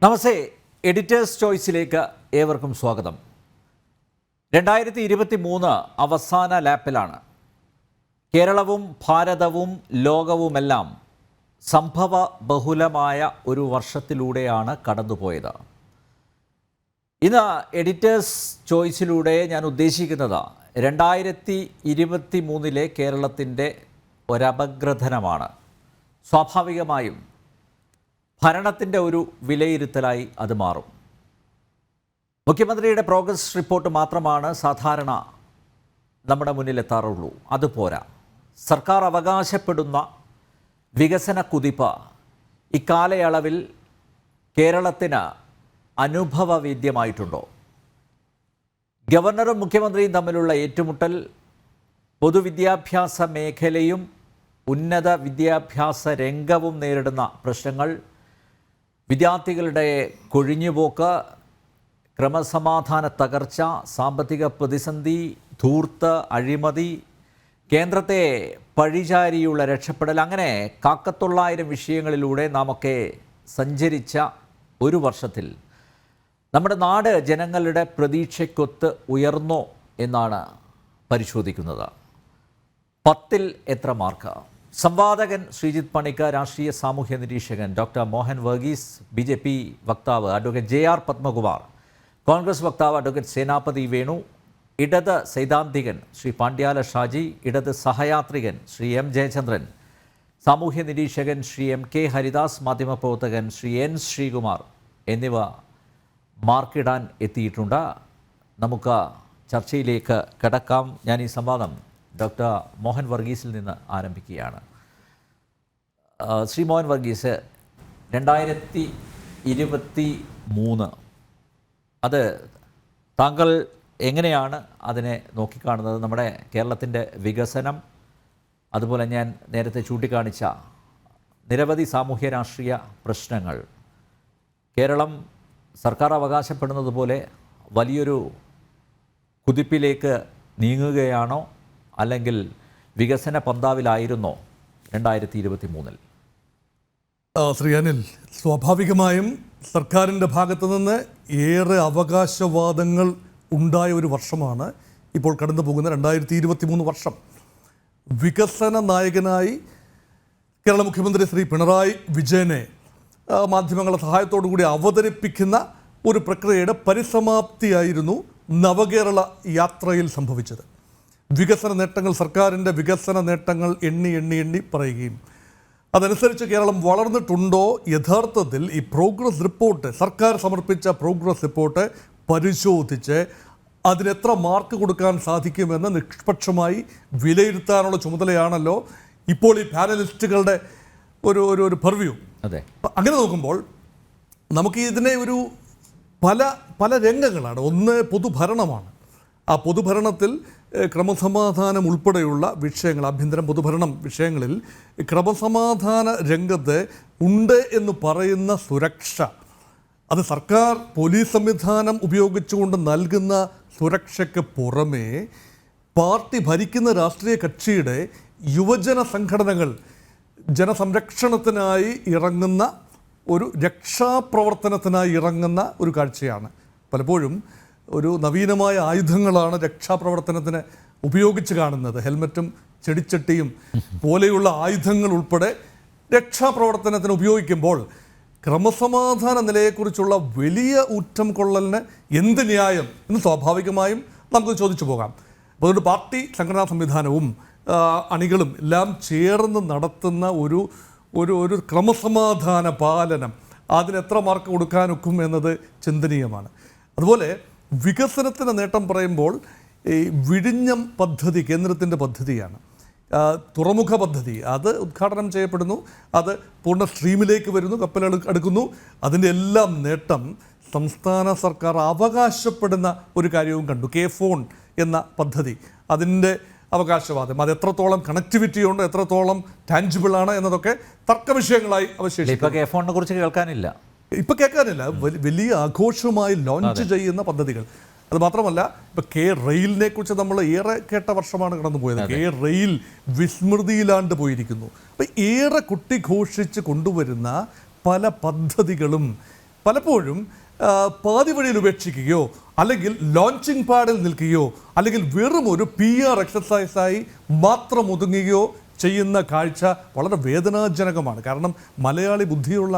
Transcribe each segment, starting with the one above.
നമസ്തേ. Editors ചോയ്സിലേക്ക് ഏവർക്കും സ്വാഗതം. 2023 അവസാന ലാപ്പിലാണ്. കേരളവും ഭാരതവും ലോകവുമെല്ലാം സംഭവ ബഹുലമായ ഒരു വർഷത്തിലൂടെയാണ് കടന്നുപോയത്. ഇന്ന് എഡിറ്റേഴ്സ് ചോയ്സിലൂടെ ഞാൻ ഉദ്ദേശിക്കുന്നത് 2023 കേരളത്തിൻ്റെ ഒരപഗ്രഥനമാണ്. സ്വാഭാവികമായും ഭരണത്തിൻ്റെ ഒരു വിലയിരുത്തലായി അത് മാറും. മുഖ്യമന്ത്രിയുടെ പ്രോഗ്രസ് റിപ്പോർട്ട് മാത്രമാണ് സാധാരണ നമ്മുടെ മുന്നിലെത്താറുള്ളൂ. അതുപോരാ. സർക്കാർ അവകാശപ്പെടുന്ന വികസന കുതിപ്പ് ഇക്കാലയളവിൽ കേരളത്തിന് അനുഭവവേദ്യമായിട്ടുണ്ടോ? ഗവർണറും മുഖ്യമന്ത്രിയും തമ്മിലുള്ള ഏറ്റുമുട്ടൽ, പൊതുവിദ്യാഭ്യാസ മേഖലയും ഉന്നത വിദ്യാഭ്യാസ രംഗവും നേരിടുന്ന പ്രശ്നങ്ങൾ, വിദ്യാർത്ഥികളുടെ കൊഴിഞ്ഞുപോക്ക്, ക്രമസമാധാന തകർച്ച, സാമ്പത്തിക പ്രതിസന്ധി, ധൂർത്ത്, അഴിമതി, കേന്ദ്രത്തെ പഴിചാരിയുള്ള രക്ഷപ്പെടൽ, അങ്ങനെ കാക്കത്തൊള്ളായിരം വിഷയങ്ങളിലൂടെ നാമൊക്കെ സഞ്ചരിച്ച ഒരു വർഷത്തിൽ നമ്മുടെ നാട് ജനങ്ങളുടെ പ്രതീക്ഷയ്ക്കൊത്ത് ഉയർന്നോ എന്നാണ് പരിശോധിക്കുന്നത്. 10-ൽ എത്ര മാർക്ക്? സംവാദകൻ ശ്രീജിത്ത് പണിക്കർ, രാഷ്ട്രീയ സാമൂഹ്യ നിരീക്ഷകൻ ഡോക്ടർ മോഹൻ വർഗീസ്, BJP വക്താവ് അഡ്വക്കേറ്റ് JR പത്മകുമാർ, കോൺഗ്രസ് വക്താവ് അഡ്വക്കേറ്റ് സേനാപതി വേണു, ഇടത് സൈദ്ധാന്തികൻ ശ്രീ പാണ്ഡ്യാല ഷാജി, ഇടത് സഹയാത്രികൻ ശ്രീ M ജയചന്ദ്രൻ, സാമൂഹ്യ നിരീക്ഷകൻ ശ്രീ MK ഹരിദാസ്, മാധ്യമപ്രവർത്തകൻ ശ്രീ N ശ്രീകുമാർ എന്നിവ മാർക്കിടാൻ എത്തിയിട്ടുണ്ട്. നമുക്ക് ചർച്ചയിലേക്ക് കടക്കാം. ഞാൻ ഈ സംവാദം ഡോക്ടർ മോഹൻ വർഗീസിൽ നിന്ന് ആരംഭിക്കുകയാണ്. ശ്രീ മോഹൻ വർഗീസ്, 2023 അത് താങ്കൾ എങ്ങനെയാണ് അതിനെ നോക്കിക്കാണുന്നത്? നമ്മുടെ കേരളത്തിൻ്റെ വികസനം, അതുപോലെ ഞാൻ നേരത്തെ ചൂണ്ടിക്കാണിച്ച നിരവധി സാമൂഹ്യ രാഷ്ട്രീയ പ്രശ്നങ്ങൾ, കേരളം സർക്കാർ അവകാശപ്പെടുന്നത് പോലെ വലിയൊരു കുതിപ്പിലേക്ക് നീങ്ങുകയാണോ, അല്ലെങ്കിൽ വികസന പന്താവിലായിരുന്നോ 2023? ശ്രീ അനിൽ, സ്വാഭാവികമായും സർക്കാരിൻ്റെ ഭാഗത്തു നിന്ന് ഏറെ അവകാശവാദങ്ങൾ ഉണ്ടായ ഒരു വർഷമാണ് ഇപ്പോൾ കടന്നു പോകുന്ന 2023 വർഷം. വികസന നായകനായി കേരള മുഖ്യമന്ത്രി ശ്രീ പിണറായി വിജയനെ മാധ്യമങ്ങളുടെ സഹായത്തോടു കൂടി അവതരിപ്പിക്കുന്ന ഒരു പ്രക്രിയയുടെ പരിസമാപ്തിയായിരുന്നു നവകേരള യാത്രയിൽ സംഭവിച്ചത്. വികസന നേട്ടങ്ങൾ, സർക്കാരിൻ്റെ വികസന നേട്ടങ്ങൾ എണ്ണി എണ്ണി എണ്ണി പറയുകയും അതനുസരിച്ച് കേരളം വളർന്നിട്ടുണ്ടോ, യഥാർത്ഥത്തിൽ ഈ പ്രോഗ്രസ് റിപ്പോർട്ട്, സർക്കാർ സമർപ്പിച്ച പ്രോഗ്രസ് റിപ്പോർട്ട് പരിശോധിച്ച് അതിനെത്ര മാർക്ക് കൊടുക്കാൻ സാധിക്കുമെന്ന് നിഷ്പക്ഷമായി വിലയിരുത്താനുള്ള ചുമതലയാണല്ലോ ഇപ്പോൾ ഈ പാനലിസ്റ്റുകളുടെ ഒരു പെർവ്യൂ. അതെ. അങ്ങനെ നോക്കുമ്പോൾ നമുക്ക് ഇതിനെ ഒരു പല രംഗങ്ങളാണ്. ഒന്ന് പൊതുഭരണമാണ്. ആ പൊതുഭരണത്തിൽ ക്രമസമാധാനം ഉൾപ്പെടെയുള്ള വിഷയങ്ങൾ, ആഭ്യന്തരം പൊതുഭരണം വിഷയങ്ങളിൽ ക്രമസമാധാന രംഗത്ത് ഉണ്ട് എന്ന് പറയുന്ന സുരക്ഷ, അത് സർക്കാർ പോലീസ് സംവിധാനം ഉപയോഗിച്ചുകൊണ്ട് നൽകുന്ന സുരക്ഷയ്ക്ക് പുറമേ പാർട്ടി ഭരിക്കുന്ന രാഷ്ട്രീയ കക്ഷിയുടെ യുവജന സംഘടനകൾ ജനസംരക്ഷണത്തിനായി ഇറങ്ങുന്ന ഒരു രക്ഷാപ്രവർത്തനത്തിനായി ഇറങ്ങുന്ന ഒരു കാഴ്ചയാണ്. പലപ്പോഴും ഒരു നവീനമായ ആയുധങ്ങളാണ് രക്ഷാപ്രവർത്തനത്തിന് ഉപയോഗിച്ച് കാണുന്നത്. ഹെൽമറ്റും ചെടിച്ചട്ടിയും പോലെയുള്ള ആയുധങ്ങൾ ഉൾപ്പെടെ രക്ഷാപ്രവർത്തനത്തിന് ഉപയോഗിക്കുമ്പോൾ ക്രമസമാധാന നിലയെക്കുറിച്ചുള്ള വലിയ ഊറ്റം കൊള്ളലിന് എന്ത് ന്യായം എന്ന് സ്വാഭാവികമായും നമുക്ക് ചോദിച്ചു പോകാം. അപ്പോൾ അതുകൊണ്ട് പാർട്ടി സംഘടനാ സംവിധാനവും അണികളും എല്ലാം ചേർന്ന് നടത്തുന്ന ഒരു ക്രമസമാധാന പാലനം, അതിനെത്ര മാർക്ക് കൊടുക്കാനൊക്കും എന്നത് ചിന്തനീയമാണ്. അതുപോലെ വികസനത്തിന് നേട്ടം പറയുമ്പോൾ ഈ വിഴിഞ്ഞം പദ്ധതി കേന്ദ്രത്തിൻ്റെ പദ്ധതിയാണ്. തുറമുഖ പദ്ധതി അത് ഉദ്ഘാടനം ചെയ്യപ്പെടുന്നു, അത് പൂർണ്ണ സ്ട്രീമിലേക്ക് വരുന്നു, കപ്പലുകൾ അടുക്കുന്നു. അതിൻ്റെ എല്ലാം നേട്ടം സംസ്ഥാന സർക്കാർ അവകാശപ്പെടുന്ന ഒരു കാര്യവും കണ്ടു. K-Phone എന്ന പദ്ധതി, അതിൻ്റെ അവകാശവാദം, അത് എത്രത്തോളം കണക്ടിവിറ്റി ഉണ്ട്, എത്രത്തോളം ടാഞ്ചിബിൾ ആണ് എന്നതൊക്കെ തർക്ക വിഷയങ്ങളായി അവശേഷിക്കും. K-Phoneനെ കുറിച്ച് കേൾക്കാനില്ല, ഇപ്പം കേൾക്കാനില്ല. വലിയ ആഘോഷമായി ലോഞ്ച് ചെയ്യുന്ന പദ്ധതികൾ. അത് മാത്രമല്ല, ഇപ്പോൾ റെയിലിനെ കുറിച്ച് നമ്മൾ ഏറെ കേട്ട വർഷമാണ് കടന്നുപോയത്. റെയിൽ വിസ്മൃതിയിലാണ്ട് പോയിരിക്കുന്നു. അപ്പം ഏറെ കുട്ടിഘോഷിച്ച് കൊണ്ടുവരുന്ന പല പദ്ധതികളും പലപ്പോഴും പാതി വഴിയിൽ ഉപേക്ഷിക്കുകയോ അല്ലെങ്കിൽ ലോഞ്ചിങ് പാഡിൽ നിൽക്കുകയോ അല്ലെങ്കിൽ വെറും ഒരു PR എക്സസൈസായി മാത്രം ഒതുങ്ങുകയോ ചെയ്യുന്ന കാഴ്ച വളരെ വേദനാജനകമാണ്. കാരണം മലയാളി ബുദ്ധിയുള്ള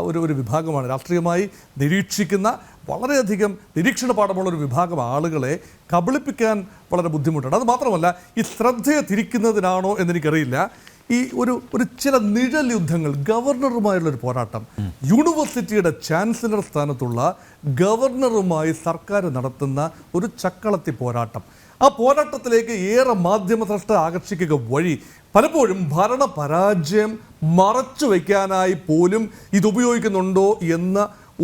ഒരു വിഭാഗമാണ്, രാഷ്ട്രീയമായി നിരീക്ഷിക്കുന്ന വളരെയധികം നിരീക്ഷണ പാഠമുള്ള ഒരു വിഭാഗം ആളുകളെ കബളിപ്പിക്കാൻ വളരെ ബുദ്ധിമുട്ടാണ്. അത് മാത്രമല്ല, ഈ ശ്രദ്ധയെ തിരിക്കുന്നതിനാണോ എന്നെനിക്കറിയില്ല, ഈ ഒരു ചില നിഴൽ യുദ്ധങ്ങൾ, ഗവർണറുമായുള്ളൊരു പോരാട്ടം, യൂണിവേഴ്സിറ്റിയുടെ ചാൻസലർ സ്ഥാനത്തുള്ള ഗവർണറുമായി സർക്കാർ നടത്തുന്ന ഒരു ചക്കളത്തി പോരാട്ടം, ആ പോരാട്ടത്തിലേക്ക് ഏറെ മാധ്യമ ശ്രദ്ധ ആകർഷിക്കുക വഴി പലപ്പോഴും ഭരണപരാജയം മറച്ചു വയ്ക്കാനായി പോലും ഇത് ഉപയോഗിക്കുന്നുണ്ടോ എന്ന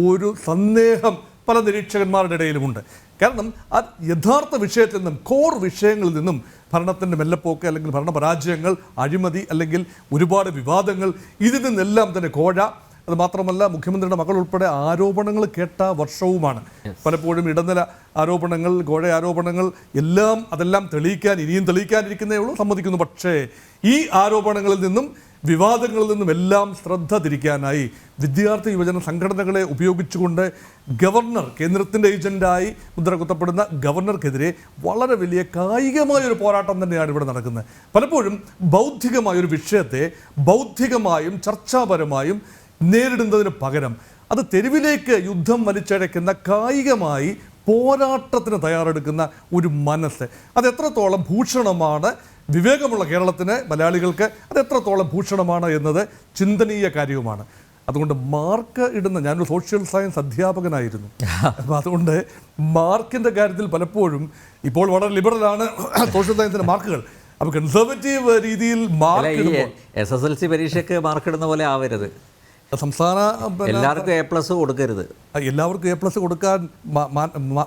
ഒരു സന്ദേഹം പല നിരീക്ഷകന്മാരുടെ ഇടയിലുമുണ്ട്. കാരണം ആ യഥാർത്ഥ വിഷയത്തിൽ നിന്നും, കോർ വിഷയങ്ങളിൽ നിന്നും ഭരണത്തിൻ്റെ മെല്ലപ്പോക്ക് അല്ലെങ്കിൽ ഭരണപരാജയങ്ങൾ, അഴിമതി അല്ലെങ്കിൽ ഒരുപാട് വിവാദങ്ങൾ, ഇതിൽ നിന്നെല്ലാം തന്നെ കോഴ, അത് മാത്രമല്ല മുഖ്യമന്ത്രിയുടെ മകൾ ഉൾപ്പെടെ ആരോപണങ്ങൾ കേട്ട വർഷവുമാണ്. പലപ്പോഴും ഇടനില ആരോപണങ്ങൾ, കോഴ ആരോപണങ്ങൾ അതെല്ലാം തെളിയിക്കാൻ ഇനിയും തെളിയിക്കാനിരിക്കുന്നേ ഉള്ളൂ, സമ്മതിക്കുന്നു. പക്ഷേ ഈ ആരോപണങ്ങളിൽ നിന്നും വിവാദങ്ങളിൽ നിന്നും എല്ലാം ശ്രദ്ധ തിരിക്കാനായി വിദ്യാർത്ഥി യുവജന സംഘടനകളെ ഉപയോഗിച്ചുകൊണ്ട് ഗവർണർ, കേന്ദ്രത്തിൻ്റെ ഏജന്റായി മുദ്ര കുത്തപ്പെടുന്ന ഗവർണർക്കെതിരെ വളരെ വലിയ കായികമായൊരു പോരാട്ടം തന്നെയാണ് ഇവിടെ നടക്കുന്നത്. പലപ്പോഴും ബൗദ്ധികമായൊരു വിഷയത്തെ ബൗദ്ധികമായും ചർച്ചാപരമായും നേരിടുന്നതിന് പകരം അത് തെരുവിലേക്ക് യുദ്ധം വലിച്ചഴക്കുന്ന, കായികമായി പോരാട്ടത്തിന് തയ്യാറെടുക്കുന്ന ഒരു മനസ്സ്, അത് എത്രത്തോളം ഭൂഷണമാണ് വിവേകമുള്ള കേരളത്തിന്, മലയാളികൾക്ക് അത് എത്രത്തോളം ഭൂഷണമാണ് എന്നത് ചിന്തനീയ കാര്യവുമാണ്. അതുകൊണ്ട് മാർക്ക് ഇടുന്ന, ഞാനൊരു സോഷ്യൽ സയൻസ് അധ്യാപകനായിരുന്നു, അപ്പോൾ അതുകൊണ്ട് മാർക്കിൻ്റെ കാര്യത്തിൽ പലപ്പോഴും ഇപ്പോൾ വളരെ ലിബറലാണ് സോഷ്യൽ സയൻസിൻ്റെ മാർക്കുകൾ. അപ്പോൾ കൺസർവേറ്റീവ് രീതിയിൽ മാർക്ക് SSLC പരീക്ഷയ്ക്ക് മാർക്കിടുന്ന പോലെ ആവരുത്. സംസ്ഥാന എല്ലാവർക്കും A+ കൊടുക്കരുത്. എല്ലാവർക്കും A+ കൊടുക്കാൻ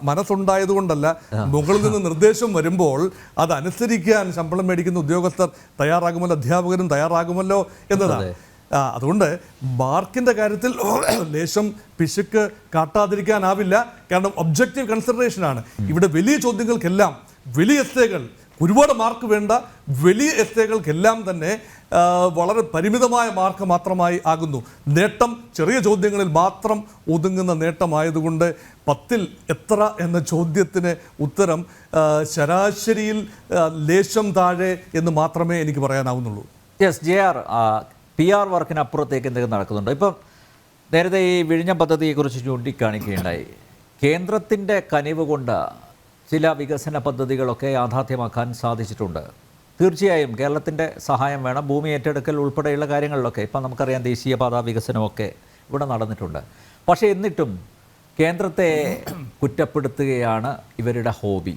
മനസ്സുണ്ടായതുകൊണ്ടല്ല, മുകളിൽ നിന്ന് നിർദ്ദേശം വരുമ്പോൾ അതനുസരിക്കാൻ ശമ്പളം മേടിക്കുന്ന ഉദ്യോഗസ്ഥർ തയ്യാറാകുമല്ലോ, അധ്യാപകരും തയ്യാറാകുമല്ലോ എന്നതാണ്. അതുകൊണ്ട് മാർക്കിൻ്റെ കാര്യത്തിൽ ലേശം പിശുക്ക് കാട്ടാതിരിക്കാനാവില്ല. കാരണം ഒബ്ജക്റ്റീവ് കൺസിഡറേഷനാണ് ഇവിടെ. വലിയ ചോദ്യങ്ങൾക്കെല്ലാം, വലിയ എസ്സേകൾ, ഒരുപാട് മാർക്ക് വേണ്ട വലിയ എസ്സേകൾക്കെല്ലാം തന്നെ വളരെ പരിമിതമായ മാർക്ക് മാത്രമായി ആകുന്നു. നേട്ടം ചെറിയ ചോദ്യങ്ങളിൽ മാത്രം ഒതുങ്ങുന്ന നേട്ടമായതുകൊണ്ട് 10ൽ എത്ര എന്ന ചോദ്യത്തിന് ഉത്തരം ശരാശരിയിൽ ലേശം താഴെ എന്ന് മാത്രമേ എനിക്ക് പറയാനാവുന്നുള്ളൂ. യെസ്, JR, PR വർക്കിനപ്പുറത്തേക്ക് എന്തെങ്കിലും നടക്കുന്നുണ്ടോ? ഇപ്പം നേരത്തെ ഈ വിഴിഞ്ഞം പദ്ധതിയെക്കുറിച്ച് ചൂണ്ടിക്കാണിക്കുകയുണ്ടായി. കേന്ദ്രത്തിൻ്റെ കനിവ് കൊണ്ട് ചില വികസന പദ്ധതികളൊക്കെ യാഥാർത്ഥ്യമാക്കാൻ സാധിച്ചിട്ടുണ്ട്. തീർച്ചയായും കേരളത്തിൻ്റെ സഹായം വേണം. ഭൂമി ഏറ്റെടുക്കൽ ഉൾപ്പെടെയുള്ള കാര്യങ്ങളിലൊക്കെ ഇപ്പം നമുക്കറിയാം, ദേശീയപാത വികസനമൊക്കെ ഇവിടെ നടന്നിട്ടുണ്ട്. പക്ഷേ എന്നിട്ടും കേന്ദ്രത്തെ കുറ്റപ്പെടുത്തുകയാണ് ഇവരുടെ ഹോബി.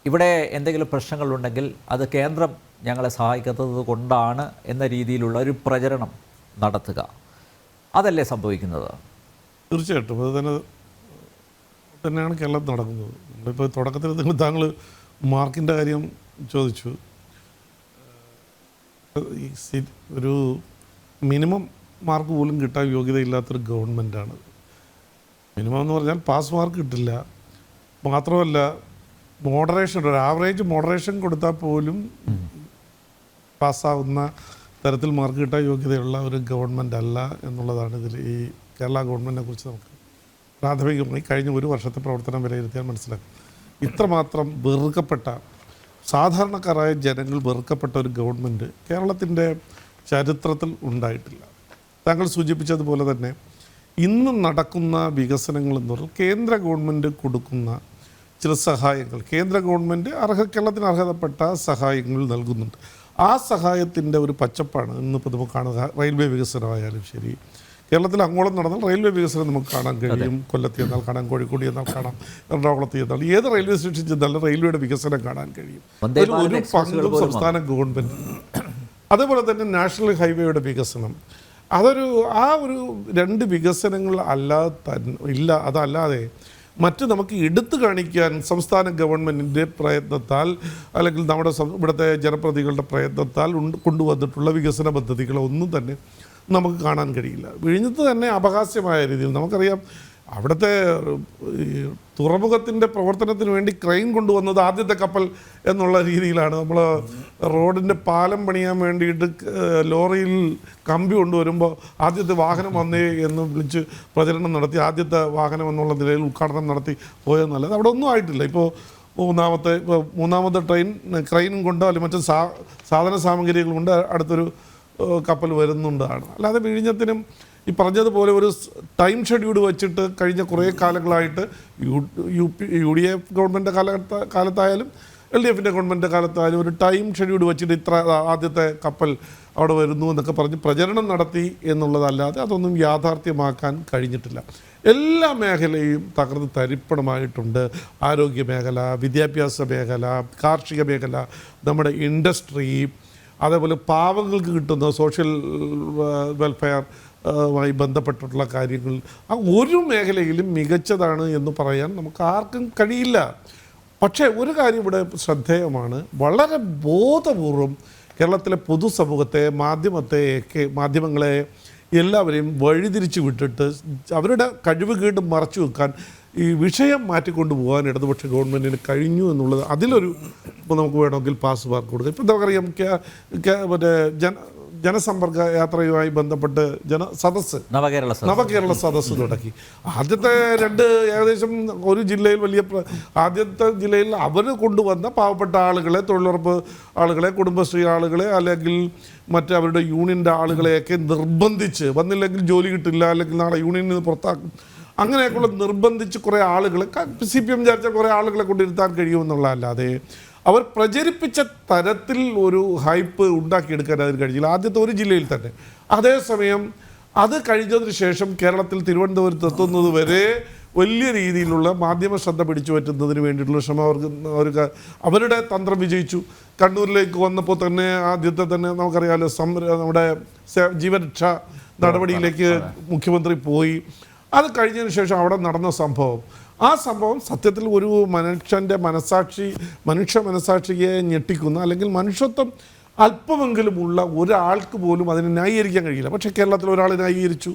ഇവിടെ എന്തെങ്കിലും പ്രശ്നങ്ങളുണ്ടെങ്കിൽ അത് കേന്ദ്രം ഞങ്ങളെ സഹായിക്കാത്തത് കൊണ്ടാണ് എന്ന രീതിയിലുള്ള ഒരു പ്രചരണം നടത്തുക, അതല്ലേ സംഭവിക്കുന്നത്? തീർച്ചയായിട്ടും അത് തന്നെയാണ് കേരളത്തിൽ നടക്കുന്നത്. നമ്മളിപ്പോൾ തുടക്കത്തിൽ താങ്കൾ മാർക്കിൻ്റെ കാര്യം ചോദിച്ചു. ഒരു മിനിമം മാർക്ക് പോലും കിട്ടാൻ യോഗ്യതയില്ലാത്തൊരു ഗവൺമെൻറ്റാണ്. മിനിമം എന്ന് പറഞ്ഞാൽ പാസ് മാർക്ക് കിട്ടില്ല, മാത്രമല്ല മോഡറേഷൻ, ഒരു ആവറേജ് മോഡറേഷൻ കൊടുത്താൽ പോലും പാസ്സാവുന്ന തരത്തിൽ മാർക്ക് കിട്ടാൻ യോഗ്യതയുള്ള ഒരു ഗവൺമെൻറ് അല്ല എന്നുള്ളതാണ് ഇതിൽ ഈ കേരള ഗവൺമെൻറ്റിനെ കുറിച്ച് നമുക്ക് പ്രാഥമികമായി കഴിഞ്ഞ ഒരു വർഷത്തെ പ്രവർത്തനം വിലയിരുത്തിയാൽ മനസ്സിലാക്കും. ഇത്രമാത്രം വെറുക്കപ്പെട്ട, സാധാരണക്കാരായ ജനങ്ങൾ വെറുക്കപ്പെട്ട ഒരു ഗവൺമെൻറ് കേരളത്തിൻ്റെ ചരിത്രത്തിൽ ഉണ്ടായിട്ടില്ല. താങ്കൾ സൂചിപ്പിച്ചതുപോലെ തന്നെ ഇന്ന് നടക്കുന്ന വികസനങ്ങൾ എന്ന് പറഞ്ഞാൽ കേന്ദ്ര ഗവൺമെൻറ് കൊടുക്കുന്ന ചില സഹായങ്ങൾ, കേന്ദ്ര ഗവൺമെൻറ് കേരളത്തിന് അർഹതപ്പെട്ട സഹായങ്ങൾ നൽകുന്നുണ്ട്. ആ സഹായത്തിൻ്റെ ഒരു പച്ചപ്പാണ് ഇന്നിപ്പോൾ നമുക്ക് കാണുക. റെയിൽവേ വികസനമായാലും ശരി, കേരളത്തിൽ അങ്ങോളം നടന്നാൽ റെയിൽവേ വികസനം നമുക്ക് കാണാൻ കഴിയും. കൊല്ലത്ത് ചെന്നാൽ കാണാം, കോഴിക്കോട് ചെന്നാൽ കാണാം, എറണാകുളത്ത് ചെന്നാൽ, ഏത് റെയിൽവേ സ്റ്റേഷൻ ചെന്നാലും റെയിൽവേയുടെ വികസനം കാണാൻ കഴിയും. ഒരു പങ്കും സംസ്ഥാന ഗവൺമെൻറ്. അതേപോലെ തന്നെ നാഷണൽ ഹൈവേയുടെ വികസനം, ആ ഒരു രണ്ട് വികസനങ്ങൾ അതല്ലാതെ മറ്റ് നമുക്ക് എടുത്തു കാണിക്കാൻ സംസ്ഥാന ഗവൺമെൻറ്റിൻ്റെ പ്രയത്നത്താൽ അല്ലെങ്കിൽ നമ്മുടെ ഇവിടുത്തെ ജനപ്രതിനിധികളുടെ പ്രയത്നത്താൽ കൊണ്ടുവന്നിട്ടുള്ള വികസന പദ്ധതികളൊന്നും തന്നെ നമുക്ക് കാണാൻ കഴിയില്ല. വിഴിഞ്ഞത്ത് തന്നെ അപഹാസ്യമായ രീതിയിൽ നമുക്കറിയാം, അവിടുത്തെ ഈ തുറമുഖത്തിൻ്റെ പ്രവർത്തനത്തിന് വേണ്ടി ക്രെയിൻ കൊണ്ടുവന്നത് ആദ്യത്തെ കപ്പൽ എന്നുള്ള രീതിയിലാണ്. നമ്മൾ റോഡിൻ്റെ പാലം പണിയാൻ വേണ്ടിയിട്ട് ലോറിയിൽ കമ്പി കൊണ്ടുവരുമ്പോൾ ആദ്യത്തെ വാഹനം വന്നേ എന്ന് വിളിച്ച് പ്രചരണം നടത്തി ആദ്യത്തെ വാഹനം എന്നുള്ള നിലയിൽ ഉദ്ഘാടനം നടത്തി പോയെന്നല്ലത് അവിടെ ഒന്നും ആയിട്ടില്ല. ഇപ്പോൾ മൂന്നാമത്തെ ക്രെയിനും കൊണ്ട് അല്ലെങ്കിൽ മറ്റു സാധന സാമഗ്രികൾ കൊണ്ട് അടുത്തൊരു കപ്പൽ വരുന്നുണ്ടാണ്. അല്ലാതെ വിഴിഞ്ഞത്തിനും ഈ പറഞ്ഞതുപോലെ ഒരു ടൈം ഷെഡ്യൂൾ വെച്ചിട്ട് കഴിഞ്ഞ കുറേ കാലങ്ങളായിട്ട് UDF ഗവൺമെൻറ് കാലത്തായാലും LDF ഗവൺമെൻറ് കാലത്തായാലും ഒരു ടൈം ഷെഡ്യൂൾ വെച്ചിട്ട് ഇത്ര ആദ്യത്തെ കപ്പൽ അവിടെ വരുന്നു എന്നൊക്കെ പറഞ്ഞ് പ്രചരണം നടത്തി എന്നുള്ളതല്ലാതെ അതൊന്നും യാഥാർത്ഥ്യമാക്കാൻ കഴിഞ്ഞിട്ടില്ല. എല്ലാ മേഖലയും തകർന്ന് തരിപ്പണമായിട്ടുണ്ട്. ആരോഗ്യ മേഖല, വിദ്യാഭ്യാസ മേഖല, കാർഷിക മേഖല, നമ്മുടെ ഇൻഡസ്ട്രി, അതേപോലെ പാവങ്ങൾക്ക് കിട്ടുന്ന സോഷ്യൽ വെൽഫെയർ മായി ബന്ധപ്പെട്ടിട്ടുള്ള കാര്യങ്ങൾ ഒരു മേഖലയിലും മികച്ചതാണ് എന്ന് പറയാൻ നമുക്ക് ആർക്കും കഴിയില്ല. പക്ഷേ ഒരു കാര്യം ഇവിടെ ശ്രദ്ധേയമാണ്. വളരെ ബോധപൂർവം കേരളത്തിലെ പൊതുസമൂഹത്തെ, മാധ്യമങ്ങളെ എല്ലാവരെയും വഴിതിരിച്ചു വിട്ടിട്ട് അവരുടെ കഴിവുകേട് മറച്ചു വെക്കാൻ ഈ വിഷയം മാറ്റിക്കൊണ്ടു പോകാൻ ഇടതുപക്ഷ ഗവൺമെൻറ്റിന് കഴിഞ്ഞു എന്നുള്ളത് അതിലൊരു ഇപ്പോൾ നമുക്ക് വേണമെങ്കിൽ പാസ് മാർക്ക് കൊടുക്കാം. ഇപ്പോൾ നമുക്കറിയാം മറ്റേ ജനസമ്പർക്ക യാത്രയുമായി ബന്ധപ്പെട്ട് നവകേരള സദസ്സ് തുടങ്ങി. ആദ്യത്തെ ഏകദേശം ഒരു ജില്ലയിൽ ആദ്യത്തെ ജില്ലയിൽ അവർ കൊണ്ടുവന്ന പാവപ്പെട്ട ആളുകളെ, തൊഴിലുറപ്പ് ആളുകളെ, കുടുംബശ്രീ ആളുകളെ, അല്ലെങ്കിൽ അവരുടെ യൂണിയൻ്റെ ആളുകളെയൊക്കെ നിർബന്ധിച്ച്, വന്നില്ലെങ്കിൽ ജോലി കിട്ടില്ല, അല്ലെങ്കിൽ നാളെ യൂണിയനിൽ നിന്ന് പുറത്താക്കും, അങ്ങനെയൊക്കെയുള്ള നിർബന്ധിച്ച് കുറേ ആളുകളെ CPM വിചാരിച്ച കുറേ ആളുകളെ കൊണ്ടിരുത്താൻ കഴിയുമെന്നുള്ളതല്ലാതെ അവർ പ്രചരിപ്പിച്ച തരത്തിൽ ഒരു ഹൈപ്പ് ഉണ്ടാക്കിയെടുക്കാൻ അതിന് കഴിഞ്ഞില്ല ആദ്യത്തെ ഒരു ജില്ലയിൽ തന്നെ. അതേസമയം അത് കഴിഞ്ഞതിന് ശേഷം കേരളത്തിൽ തിരുവനന്തപുരത്ത് എത്തുന്നത് വരെ വലിയ രീതിയിലുള്ള മാധ്യമ ശ്രദ്ധ പിടിച്ചു പറ്റുന്നതിന് വേണ്ടിയിട്ടുള്ള ശ്രമം അവർക്ക് അവരുടെ തന്ത്രം വിജയിച്ചു. കണ്ണൂരിലേക്ക് വന്നപ്പോൾ തന്നെ ആദ്യത്തെ തന്നെ നമുക്കറിയാമല്ലോ നമ്മുടെ ജീവരക്ഷാ നടപടിയിലേക്ക് മുഖ്യമന്ത്രി പോയി. അത് കഴിഞ്ഞതിന് ശേഷം അവിടെ നടന്ന ആ സംഭവം സത്യത്തിൽ ഒരു മനുഷ്യ മനസാക്ഷിയെ ഞെട്ടിക്കുന്ന, അല്ലെങ്കിൽ മനുഷ്യത്വം അല്പമെങ്കിലുമുള്ള ഒരാൾക്ക് പോലും അതിനെ ന്യായീകരിക്കാൻ കഴിയില്ല. പക്ഷേ കേരളത്തിൽ ഒരാൾ ന്യായീകരിച്ചു.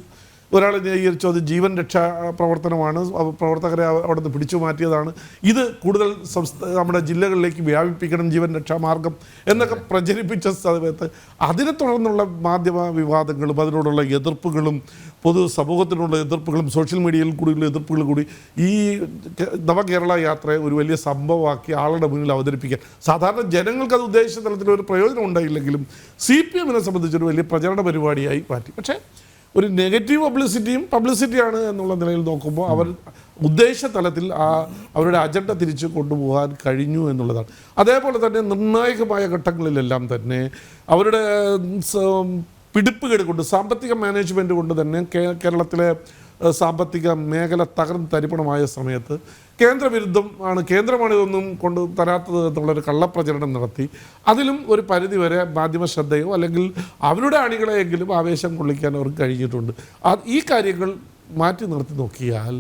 അത് ജീവൻ രക്ഷാ പ്രവർത്തനമാണ്, പ്രവർത്തകരെ അവിടെ നിന്ന് പിടിച്ചു മാറ്റിയതാണ്, ഇത് കൂടുതൽ നമ്മുടെ ജില്ലകളിലേക്ക് വ്യാപിപ്പിക്കണം ജീവൻ രക്ഷാ മാർഗം എന്നൊക്കെ പ്രചരിപ്പിച്ച സമയത്ത് അതിനെ തുടർന്നുള്ള മാധ്യമ വിവാദങ്ങളും അതിനോടുള്ള എതിർപ്പുകളും പൊതുസമൂഹത്തിനുള്ള എതിർപ്പുകളും സോഷ്യൽ മീഡിയയിൽ കൂടിയുള്ള എതിർപ്പുകൾ കൂടി ഈ നവകേരള യാത്രയെ ഒരു വലിയ സംഭവമാക്കി ആളുടെ മുന്നിൽ അവതരിപ്പിക്കാൻ സാധാരണ ജനങ്ങൾക്ക് അത് ഉദ്ദേശിച്ച തലത്തിൽ ഒരു പ്രയോജനം ഉണ്ടായില്ലെങ്കിലും CPM സംബന്ധിച്ചൊരു വലിയ പ്രചരണ പരിപാടിയായി മാറ്റി. പക്ഷേ ഒരു നെഗറ്റീവ് പബ്ലിസിറ്റിയാണ് എന്നുള്ള നിലയിൽ നോക്കുമ്പോൾ അവർ ഉദ്ദേശ തലത്തിൽ അവരുടെ അജണ്ട തിരിച്ച് കൊണ്ടുപോകാൻ കഴിഞ്ഞു എന്നുള്ളതാണ്. അതേപോലെ തന്നെ നിർണായകമായ ഘട്ടങ്ങളിലെല്ലാം തന്നെ അവരുടെ പിടിപ്പുകേട് കൊണ്ട്, സാമ്പത്തിക മാനേജ്മെൻറ്റ് കൊണ്ട് തന്നെ കേരളത്തിലെ സാമ്പത്തിക മേഖല തകർന്ന് തരിപ്പണമായ സമയത്ത് കേന്ദ്രമാണ് ഇതൊന്നും കൊണ്ട് തരാത്തത് എന്നുള്ളൊരു കള്ളപ്രചരണം നടത്തി. അതിലും ഒരു പരിധിവരെ മാധ്യമ ശ്രദ്ധയോ അല്ലെങ്കിൽ അവരുടെ അണികളെയെങ്കിലും ആവേശം കൊള്ളിക്കാൻ അവർക്ക് കഴിഞ്ഞിട്ടുണ്ട്. ഈ കാര്യങ്ങൾ മാറ്റി നിർത്തി നോക്കിയാൽ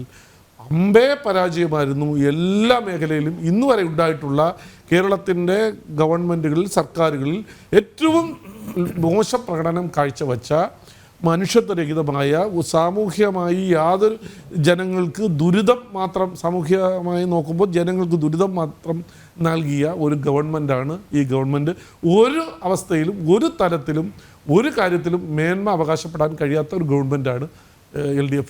അമ്പേ പരാജയമായിരുന്നു എല്ലാ മേഖലയിലും ഇന്നുവരെ ഉണ്ടായിട്ടുള്ള കേരളത്തിൻ്റെ ഗവൺമെൻറ്റുകളിൽ, സർക്കാരുകളിൽ ഏറ്റവും മോശം പ്രകടനം കാഴ്ചവെച്ച മനുഷ്യത്വരഹിതമായ സാമൂഹ്യമായി യാതൊരു ജനങ്ങൾക്ക് ദുരിതം മാത്രം, സാമൂഹ്യമായി നോക്കുമ്പോൾ ജനങ്ങൾക്ക് ദുരിതം മാത്രം നൽകിയ ഒരു ഗവൺമെൻറ്റാണ് ഈ ഗവൺമെൻറ്. ഒരു അവസ്ഥയിലും ഒരു തരത്തിലും ഒരു കാര്യത്തിലും മേന്മ അവകാശപ്പെടാൻ കഴിയാത്ത ഒരു ഗവൺമെൻറ്റാണ് LDF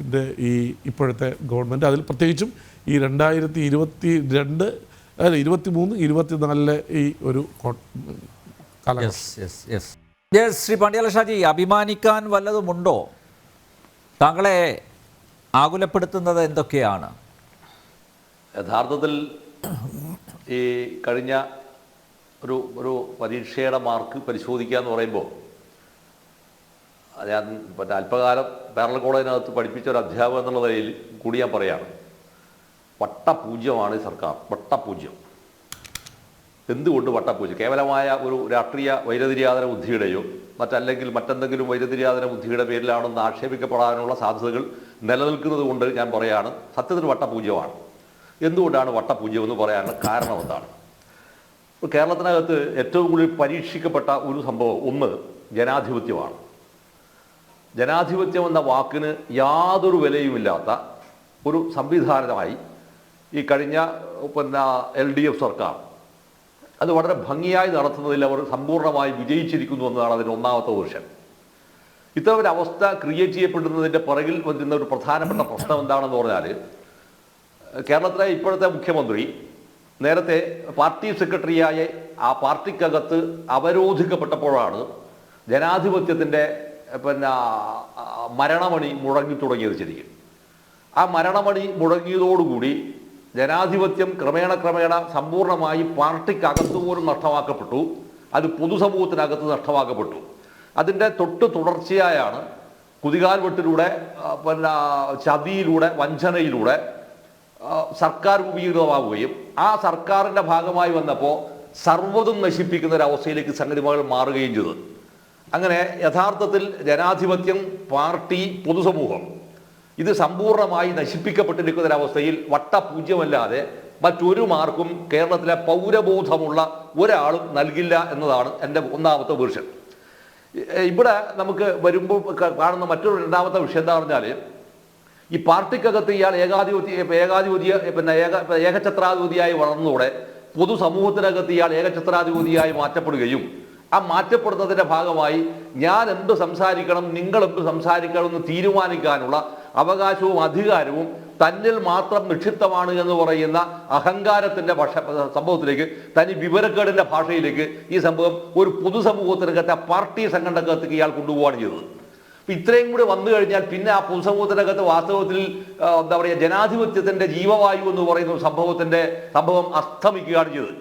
ഇപ്പോഴത്തെ ഗവൺമെൻറ്. അതിൽ പ്രത്യേകിച്ചും ഈ 2023, 2024 ഈ ഒരു കാലഘട്ടം. ശ്രീ പണ്ഡ്യാല ഷാജി, അഭിമാനിക്കാൻ വല്ലതുമുണ്ടോ? താങ്കളെ ആകുലപ്പെടുത്തുന്നത് എന്തൊക്കെയാണ്? യഥാർത്ഥത്തിൽ ഈ കഴിഞ്ഞ ഒരു പരീക്ഷയുടെ മാർക്ക് പരിശോധിക്കുക എന്ന് പറയുമ്പോൾ ഞാൻ അല്പകാലം പാരലൽ കോളേജിനകത്ത് പഠിപ്പിച്ച ഒരു അധ്യാപകൻ എന്നുള്ള നിലയിൽ കൂടി ഞാൻ പറയാണ്, വട്ടപൂജ്യമാണ് ഈ സർക്കാർ, വട്ടപൂജ്യം. എന്തുകൊണ്ട് വട്ടപൂജ്യം? കേവലമായ ഒരു രാഷ്ട്രീയ വൈരതിര്യാതന ബുദ്ധിയുടെയോ മറ്റല്ലെങ്കിൽ മറ്റെന്തെങ്കിലും വൈരതിര്യാതന ബുദ്ധിയുടെ പേരിലാണെന്ന് ആക്ഷേപിക്കപ്പെടാനുള്ള സാധ്യതകൾ നിലനിൽക്കുന്നത് കൊണ്ട് ഞാൻ പറയാണ്, സത്യത്തിൽ വട്ടപൂജ്യമാണ്. എന്തുകൊണ്ടാണ് വട്ടപൂജ്യം എന്ന് പറയാനുള്ള കാരണം എന്താണ്? കേരളത്തിനകത്ത് ഏറ്റവും കൂടുതൽ പരീക്ഷിക്കപ്പെട്ട ഒരു സംഭവം ഒന്ന് ജനാധിപത്യമാണ്. ജനാധിപത്യം എന്ന വാക്കിന് യാതൊരു വിലയുമില്ലാത്ത, ഒരു സംവിധാനമായി ഈ കഴിഞ്ഞ LDF സർക്കാർ അത് വളരെ ഭംഗിയായി നടത്തുന്നതിൽ അവർ സമ്പൂർണ്ണമായി വിജയിച്ചിരിക്കുന്നു എന്നതാണ് അതിൻ്റെ ഒന്നാമത്തെ വേർഷൻ. ഇത്തരം ഒരു അവസ്ഥ ക്രിയേറ്റ് ചെയ്യപ്പെടുന്നതിൻ്റെ പുറകിൽ വരുന്ന ഒരു പ്രധാനപ്പെട്ട പ്രശ്നം എന്താണെന്ന് പറഞ്ഞാൽ, കേരളത്തിലെ ഇപ്പോഴത്തെ മുഖ്യമന്ത്രി നേരത്തെ പാർട്ടി സെക്രട്ടറിയായ ആ പാർട്ടിക്കകത്ത് അവരോധിക്കപ്പെട്ടപ്പോഴാണ് ജനാധിപത്യത്തിൻ്റെ മരണമണി മുഴങ്ങി തുടങ്ങിയത്. ശരിക്കും ആ മരണമണി മുഴങ്ങിയതോടുകൂടി ജനാധിപത്യം ക്രമേണ സമ്പൂർണ്ണമായി പാർട്ടിക്കകത്ത് പോലും നഷ്ടമാക്കപ്പെട്ടു, അത് പൊതുസമൂഹത്തിനകത്ത് നഷ്ടമാക്കപ്പെട്ടു. അതിൻ്റെ തൊട്ട് തുടർച്ചയായാണ് കുതികാൽ വെട്ടിലൂടെ ചതിയിലൂടെ വഞ്ചനയിലൂടെ സർക്കാർ രൂപീകൃതമാവുകയും ആ സർക്കാരിൻ്റെ ഭാഗമായി വന്നപ്പോൾ സർവ്വതും നശിപ്പിക്കുന്ന ഒരു അവസ്ഥയിലേക്ക് സംഗതികൾ മാറുകയും ചെയ്തു. അങ്ങനെ യഥാർത്ഥത്തിൽ ജനാധിപത്യം, പാർട്ടി, പൊതുസമൂഹം ഇത് സമ്പൂർണ്ണമായി നശിപ്പിക്കപ്പെട്ടിരിക്കുന്ന ഒരവസ്ഥയിൽ വട്ടപൂജ്യമല്ലാതെ മറ്റൊരു മാർക്കും കേരളത്തിലെ പൗരബോധമുള്ള ഒരാളും നൽകില്ല എന്നതാണ് എൻ്റെ ഒന്നാമത്തെ വേർഷൻ. ഇവിടെ നമുക്ക് വരുമ്പോൾ കാണുന്ന മറ്റൊരു രണ്ടാമത്തെ വിഷയം എന്താ പറഞ്ഞാൽ, ഈ പാർട്ടിക്കകത്ത് ഇയാൾ ഏകഛത്രാധിപതിയായി വളർന്നതോടെ പൊതുസമൂഹത്തിനകത്ത് ഇയാൾ ഏകഛത്രാധിപതിയായി മാറ്റപ്പെടുകയും ആ മാറ്റപ്പെടുന്നതിൻ്റെ ഭാഗമായി ഞാൻ എന്ത് സംസാരിക്കണം, നിങ്ങൾ എന്ത് സംസാരിക്കണം എന്ന് തീരുമാനിക്കാനുള്ള അവകാശവും അധികാരവും തന്നിൽ മാത്രം നിക്ഷിപ്തമാണ് എന്ന് പറയുന്ന അഹങ്കാരത്തിൻ്റെ സംഭവത്തിലേക്ക്, തനി വിവരക്കേടിൻ്റെ ഭാഷയിലേക്ക് ഈ സംഭവം ഒരു പൊതുസമൂഹത്തിനകത്തെ പാർട്ടി സംഘടനകത്തേക്ക് ഇയാൾ കൊണ്ടുപോവുകയാണ് ചെയ്തത്. അപ്പം ഇത്രയും കൂടി വന്നു കഴിഞ്ഞാൽ പിന്നെ ആ പൊതുസമൂഹത്തിനകത്ത് വാസ്തവത്തിൽ എന്താ പറയുക, ജനാധിപത്യത്തിൻ്റെ ജീവവായു എന്ന് പറയുന്ന സംഭവം അസ്തമിക്കുകയാണ് ചെയ്തത്.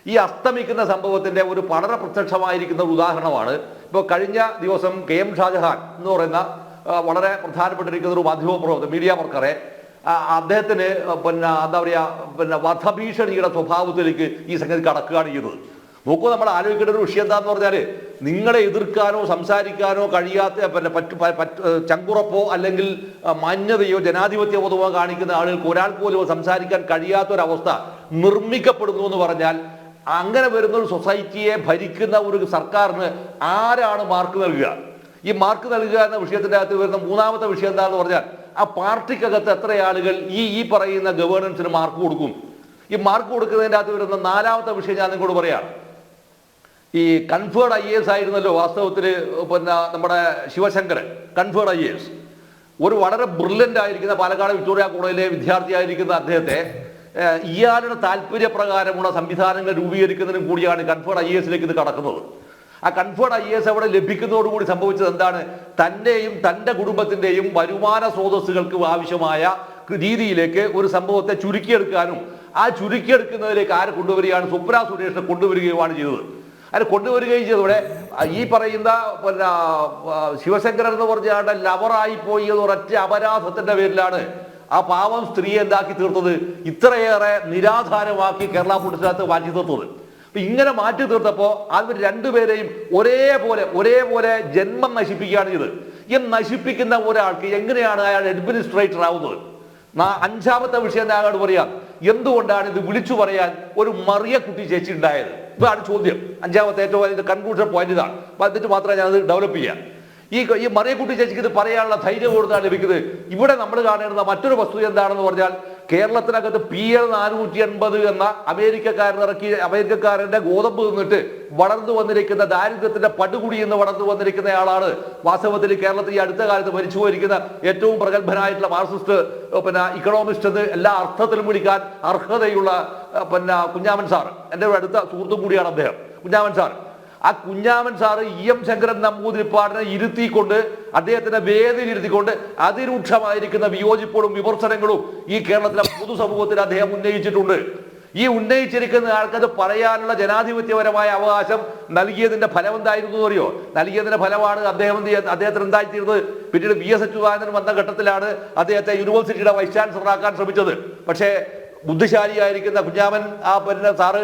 ഈ അസ്തമിക്കുന്ന സംഭവത്തിൻ്റെ ഒരു വളരെ പ്രത്യക്ഷമായിരിക്കുന്ന ഒരു ഉദാഹരണമാണ് ഇപ്പോൾ കഴിഞ്ഞ ദിവസം KM ഷാജഹാൻ എന്ന് പറയുന്ന വളരെ പ്രധാനപ്പെട്ടിരിക്കുന്ന ഒരു മാധ്യമപ്രവർത്തകർ, മീഡിയ വർക്കറെ, അദ്ദേഹത്തിന് എന്താ പറയുക വധഭീഷണിയുടെ സ്വഭാവത്തിലേക്ക് ഈ സംഗതി കടക്കുകയാണ് ചെയ്തത്. നോക്കൂ, നമ്മൾ ആലോചിക്കേണ്ട ഒരു വിഷയം എന്താണെന്ന് പറഞ്ഞാൽ, നിങ്ങളെ എതിർക്കാനോ സംസാരിക്കാനോ കഴിയാത്ത ചങ്കുറപ്പോ അല്ലെങ്കിൽ മാന്യതയോ ജനാധിപത്യ ബോധമോ കാണിക്കുന്ന ആളുകൾക്ക് ഒരാൾക്ക് പോലും സംസാരിക്കാൻ കഴിയാത്തൊരവസ്ഥ നിർമ്മിക്കപ്പെടുന്നു എന്ന് പറഞ്ഞാൽ, അങ്ങനെ വരുന്ന ഒരു സൊസൈറ്റിയെ ഭരിക്കുന്ന ഒരു സർക്കാരിന് ആരാണ് മാർക്ക് നൽകുക? ഈ മാർക്ക് നൽകുക എന്ന വിഷയത്തിൻ്റെ അകത്ത് വരുന്ന മൂന്നാമത്തെ വിഷയം എന്താണെന്ന് പറഞ്ഞാൽ, ആ പാർട്ടിക്കകത്ത് എത്ര ആളുകൾ ഈ പറയുന്ന ഗവേണൻസിന് മാർക്ക് കൊടുക്കും? ഈ മാർക്ക് കൊടുക്കുന്നതിൻ്റെ അകത്ത് വരുന്ന നാലാമത്തെ വിഷയം ഞാൻ നിങ്ങളോട് പറയാം. ഈ കൺഫേർഡ് IAS ആയിരുന്നല്ലോ വാസ്തവത്തിൽ നമ്മുടെ ശിവശങ്കരൻ. കൺഫേർഡ് IAS ഒരു വളരെ ബ്രില്യൻ്റ് ആയിരിക്കുന്ന പാലക്കാട് വിക്ടോറിയ കോളേജിലെ വിദ്യാർത്ഥിയായിരിക്കുന്ന അദ്ദേഹത്തെ ഇയാളുടെ താല്പര്യപ്രകാരമുള്ള സംവിധാനങ്ങൾ രൂപീകരിക്കുന്നതിനും കൂടിയാണ് കൺഫേർഡ് IASലേക്ക് ഇത് കടക്കുന്നത്. ആ കൺഫേർഡ് IAS അവിടെ ലഭിക്കുന്നതോടുകൂടി സംഭവിച്ചത് എന്താണ്? തൻ്റെയും തൻ്റെ കുടുംബത്തിൻ്റെയും വരുമാന സ്രോതസ്സുകൾക്ക് ആവശ്യമായ രീതിയിലേക്ക് ഒരു സംഭവത്തെ ചുരുക്കിയെടുക്കാനും ആ ചുരുക്കിയെടുക്കുന്നതിലേക്ക് ആരെ കൊണ്ടുവരികയാണ്? സ്വപ്ന സുരേഷിനെ കൊണ്ടുവരികയുമാണ് ചെയ്തത്. അതിന് കൊണ്ടുവരികയും ചെയ്തതോടെ ഈ പറയുന്ന ശിവശങ്കരൻ എന്ന് പറഞ്ഞാൽ ലവറായി പോയി ഒരൊറ്റ അപരാധത്തിൻ്റെ പേരിലാണ് ആ പാവം സ്ത്രീയെ എന്താക്കി തീർത്തത്? ഇത്രയേറെ നിരാധാരമാക്കി കേരള പോലീസിനകത്ത് മാറ്റി തീർത്തത്. അപ്പൊ ഇങ്ങനെ മാറ്റി തീർത്തപ്പോൾ അവർ രണ്ടുപേരെയും ഒരേപോലെ ജന്മം നശിപ്പിക്കുകയാണ് ചെയ്തത്. ഈ നശിപ്പിക്കുന്ന ഒരാൾക്ക് എങ്ങനെയാണ് അയാൾ അഡ്മിനിസ്ട്രേറ്റർ ആവുന്നത്? അഞ്ചാമത്തെ വിഷയം ഞാൻ പറയാം, എന്തുകൊണ്ടാണ് ഇത് വിളിച്ചു പറയാൻ ഒരു മറിയക്കുട്ടി ചേച്ചി ഉണ്ടായത്? ഇതാണ് ചോദ്യം. അഞ്ചാമത്തെ ഏറ്റവും വലിയ കൺക്ലൂഷൻ പോയിന്റ് ഇതാണ്. എന്നിട്ട് മാത്രമേ ഞാനത് ഡെവലപ്പ് ചെയ്യാം. ഈ മറിയക്കുട്ടി ചേച്ചിക്ക് ഇത് പറയാനുള്ള ധൈര്യം കൊടുത്താണ് ലഭിക്കുന്നത്. ഇവിടെ നമ്മൾ കാണേണ്ട മറ്റൊരു വസ്തുത എന്താണെന്ന് പറഞ്ഞാൽ, കേരളത്തിനകത്ത് PL 480 എന്ന അമേരിക്കക്കാരൻ്റെ ഗോതമ്പ് നിന്നിട്ട് വളർന്നു വന്നിരിക്കുന്ന ദാരിദ്ര്യത്തിന്റെ പടുകുടി എന്ന് വളർന്നു വന്നിരിക്കുന്നയാളാണ് വാസ്തവത്തിൽ കേരളത്തിൽ ഈ അടുത്ത കാലത്ത് മരിച്ചു പോയിരിക്കുന്ന ഏറ്റവും പ്രഗത്ഭനായിട്ടുള്ള മാർക്സിസ്റ്റ് ഇക്കണോമിസ്റ്റ് എന്ന് എല്ലാ അർത്ഥത്തിലും വിളിക്കാൻ അർഹതയുള്ള കുഞ്ഞാമൻ സാർ. എൻ്റെ അടുത്ത സുഹൃത്തും കൂടിയാണ് അദ്ദേഹം, കുഞ്ഞാമൻ സാർ. ആ കുഞ്ഞാമൻ സാറ് EM ശങ്കരൻ നമ്പൂതിരിപ്പാടിനെ ഇരുത്തിക്കൊണ്ട്, അദ്ദേഹത്തിന്റെ വേദിയിൽ ഇരുത്തിക്കൊണ്ട് അതിരൂക്ഷമായിരിക്കുന്ന വിയോജിപ്പുകളും വിമർശനങ്ങളും ഈ കേരളത്തിലെ പൊതുസമൂഹത്തിൽ അദ്ദേഹം ഉന്നയിച്ചിട്ടുണ്ട്. ഈ ഉന്നയിച്ചിരിക്കുന്ന ആൾക്കത് പറയാനുള്ള ജനാധിപത്യപരമായ അവകാശം നൽകിയതിന്റെ ഫലം എന്തായിരുന്നു അറിയോ? നൽകിയതിന്റെ ഫലമാണ് അദ്ദേഹത്തിന് എന്തായിത്തീർന്നത്? പിന്നീട് VS അച്യുതാനന്ദൻ വന്ന ഘട്ടത്തിലാണ് അദ്ദേഹത്തെ യൂണിവേഴ്സിറ്റിയുടെ വൈസ് ചാൻസലറാക്കാൻ ശ്രമിച്ചത്. പക്ഷേ ബുദ്ധിശാലിയായിരിക്കുന്ന കുഞ്ഞാമൻ സാറ്